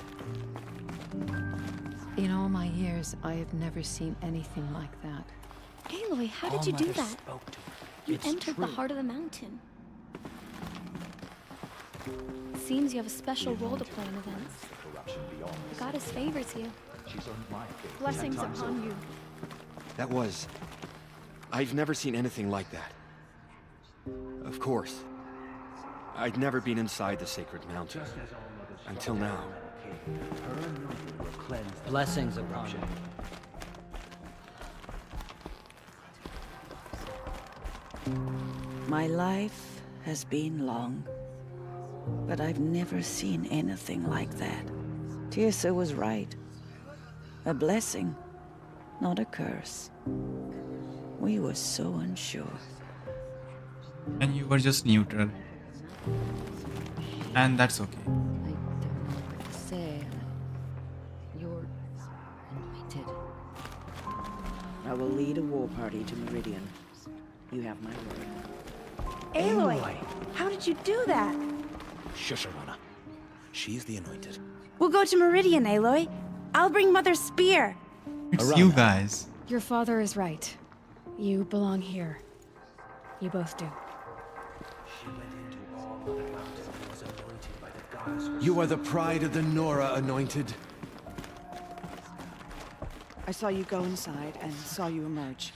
Speaker 17: In all my years, I have never seen anything like that.
Speaker 18: Aloy, how did you do that? You entered the heart of the mountain. Seems you have a special role to play in events. The goddess favors you. Blessings upon you.
Speaker 19: That was... I've never seen anything like that. Of course. I'd never been inside the sacred mountain. Until now.
Speaker 15: Blessings upon you.
Speaker 4: My life has been long, but I've never seen anything like that. Tirsa was right. A blessing, not a curse. We were so unsure.
Speaker 1: And you were just neutral. And that's okay.
Speaker 17: What to say? You're anointed.
Speaker 4: I will lead a war party to Meridian. You have my word.
Speaker 20: Aloy, how did you do that?
Speaker 6: Shush her, Anna. She's the anointed.
Speaker 20: We'll go to Meridian, Aloy. I'll bring Mother's spear.
Speaker 1: It's you guys.
Speaker 2: Your father is right. You belong here. You both do.
Speaker 6: You are the pride of the Nora, anointed.
Speaker 21: I saw you go inside and saw you emerge.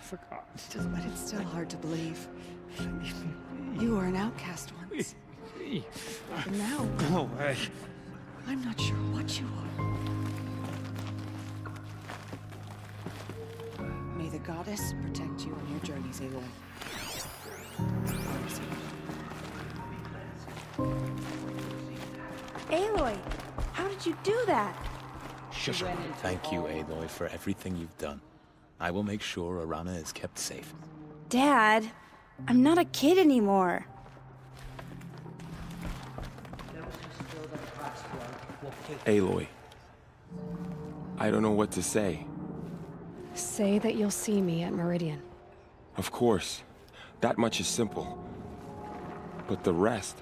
Speaker 21: Forgot, but it's still hard to believe. You were an outcast once. But now,
Speaker 6: No way.
Speaker 21: I'm not sure what you are. May the goddess protect you on your journeys, Aloy.
Speaker 20: Aloy, how did you do that?
Speaker 6: Shush her.
Speaker 22: Thank you, Aloy, for everything you've done. I will make sure Arana is kept safe.
Speaker 20: Dad, I'm not a kid anymore.
Speaker 5: Aloy. I don't know what to say.
Speaker 2: Say that you'll see me at Meridian.
Speaker 5: Of course. That much is simple. But the rest...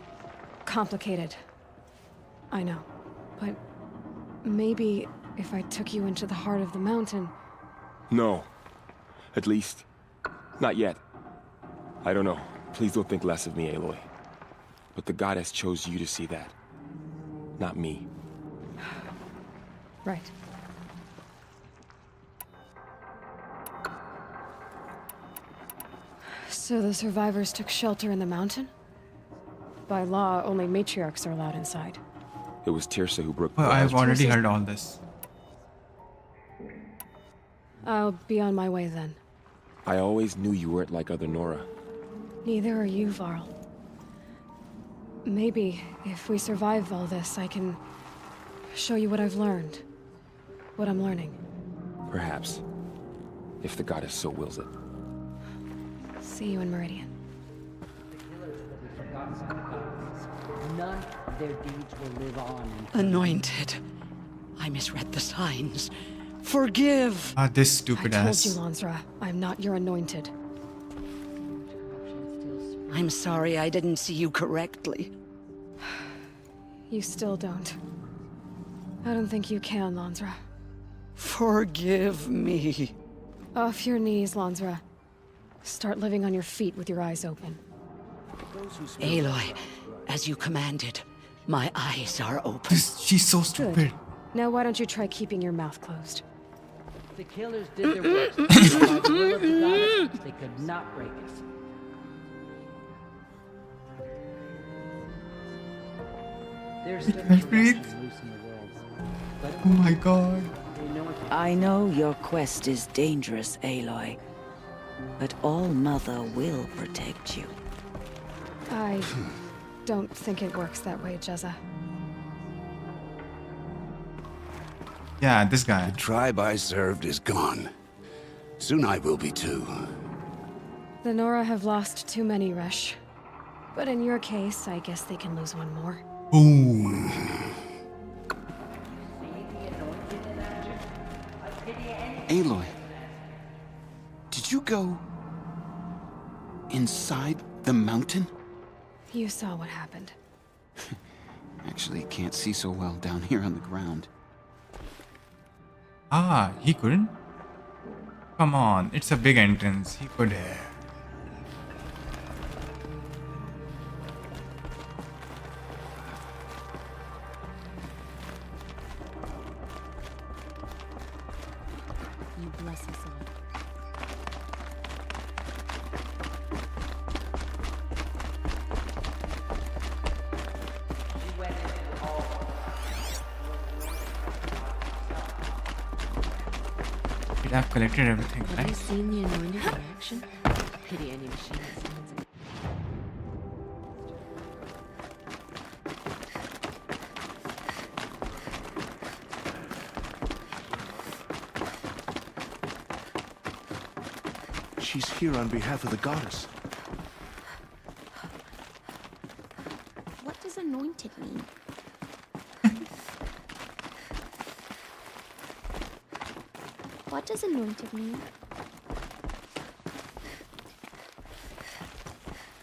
Speaker 2: Complicated. I know. But maybe if I took you into the heart of the mountain...
Speaker 5: No. At least, not yet. I don't know. Please don't think less of me, Aloy. But the goddess chose you to see that. Not me.
Speaker 2: Right. So the survivors took shelter in the mountain? By law, only matriarchs are allowed inside.
Speaker 5: It was Tirsa who broke the
Speaker 1: Oh,
Speaker 5: laws.
Speaker 1: I've already heard all this.
Speaker 2: I'll be on my way then.
Speaker 5: I always knew you weren't like other Nora.
Speaker 2: Neither are you, Varl. Maybe, if we survive all this, I can show you what I've learned. What I'm learning.
Speaker 5: Perhaps. If the goddess so wills it.
Speaker 2: See you in Meridian.
Speaker 15: None of their deeds will live on.
Speaker 4: Anointed. I misread the signs. Forgive!
Speaker 1: Ah, this stupid
Speaker 2: I told
Speaker 1: ass.
Speaker 2: you, Lansra. I'm not your anointed.
Speaker 4: I'm sorry I didn't see you correctly.
Speaker 2: You still don't. I don't think you can, Lansra.
Speaker 4: Forgive me.
Speaker 2: Off your knees, Lansra. Start living on your feet with your eyes open.
Speaker 4: Aloy, as you commanded, my eyes are open.
Speaker 1: She's so stupid.
Speaker 2: Good. Now why don't you try keeping your mouth closed?
Speaker 15: The killers did their worst. By the will of the goddess, they could not break us. There's still corruption loose in the world. But
Speaker 1: Oh my god.
Speaker 15: they know it.
Speaker 4: I know your quest is dangerous, Aloy. But All Mother will protect you.
Speaker 2: I don't think it works that way, Jezza.
Speaker 1: Yeah, this guy.
Speaker 3: The tribe I served is gone. Soon I will be too.
Speaker 2: The Nora have lost too many, Resh. But in your case, I guess they can lose one more.
Speaker 1: Boom.
Speaker 7: Aloy, did you go inside the mountain?
Speaker 2: You saw what happened.
Speaker 7: Actually, can't see so well down here on the ground.
Speaker 1: Ah, he couldn't? Come on, it's a big entrance. He could have.
Speaker 18: You bless us all.
Speaker 1: I've collected everything,
Speaker 18: Have
Speaker 1: right?
Speaker 18: you seen the anointed in action? Pity any machine that sounds like.
Speaker 3: She's here on behalf of the goddess.
Speaker 18: What does anointed mean? What does anointed mean?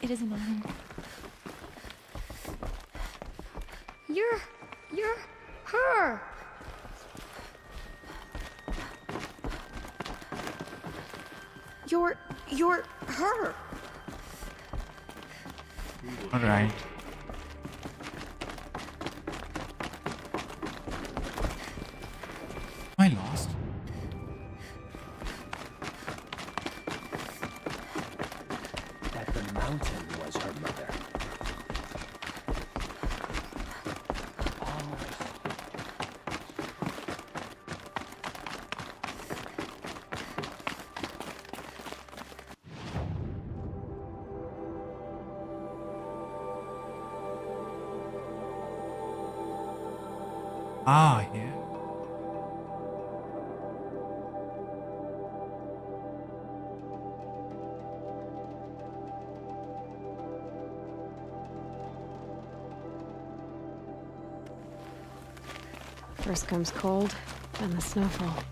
Speaker 18: It is an honor. You're her! You're her!
Speaker 1: Alright. Am I lost?
Speaker 6: That the mountain was her mother.
Speaker 1: Ah, yeah.
Speaker 2: First comes cold, then the snowfall.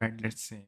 Speaker 1: Right, let's say.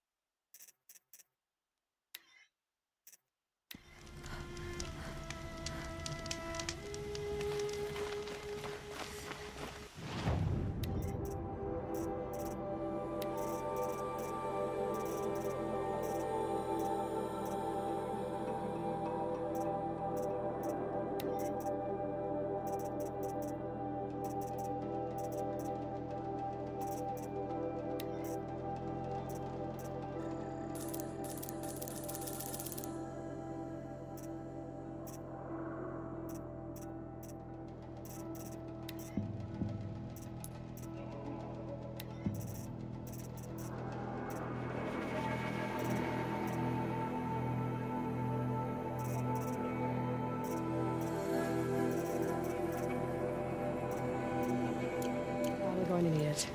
Speaker 2: Probably going to need it.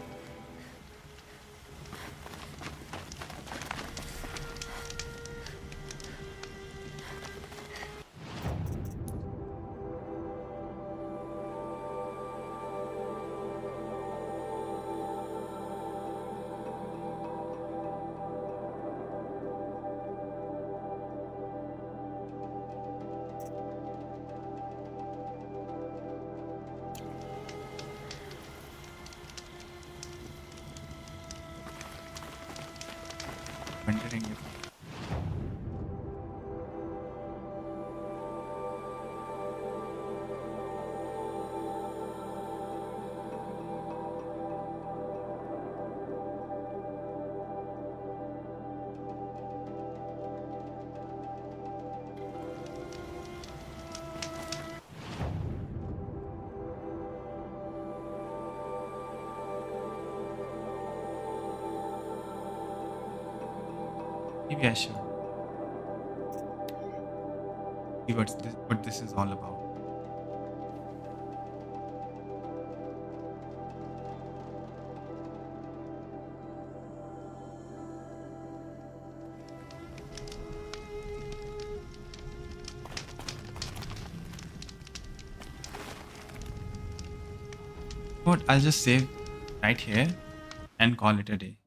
Speaker 1: Wondering if maybe I should see what this is all about. But I'll just save right here and call it a day.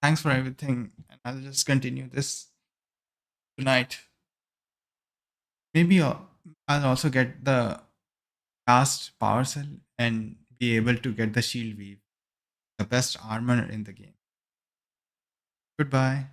Speaker 1: Thanks for everything, and I'll just continue this tonight. Maybe I'll also get the last power cell and be able to get the shield weave, the best armor in the game. Goodbye.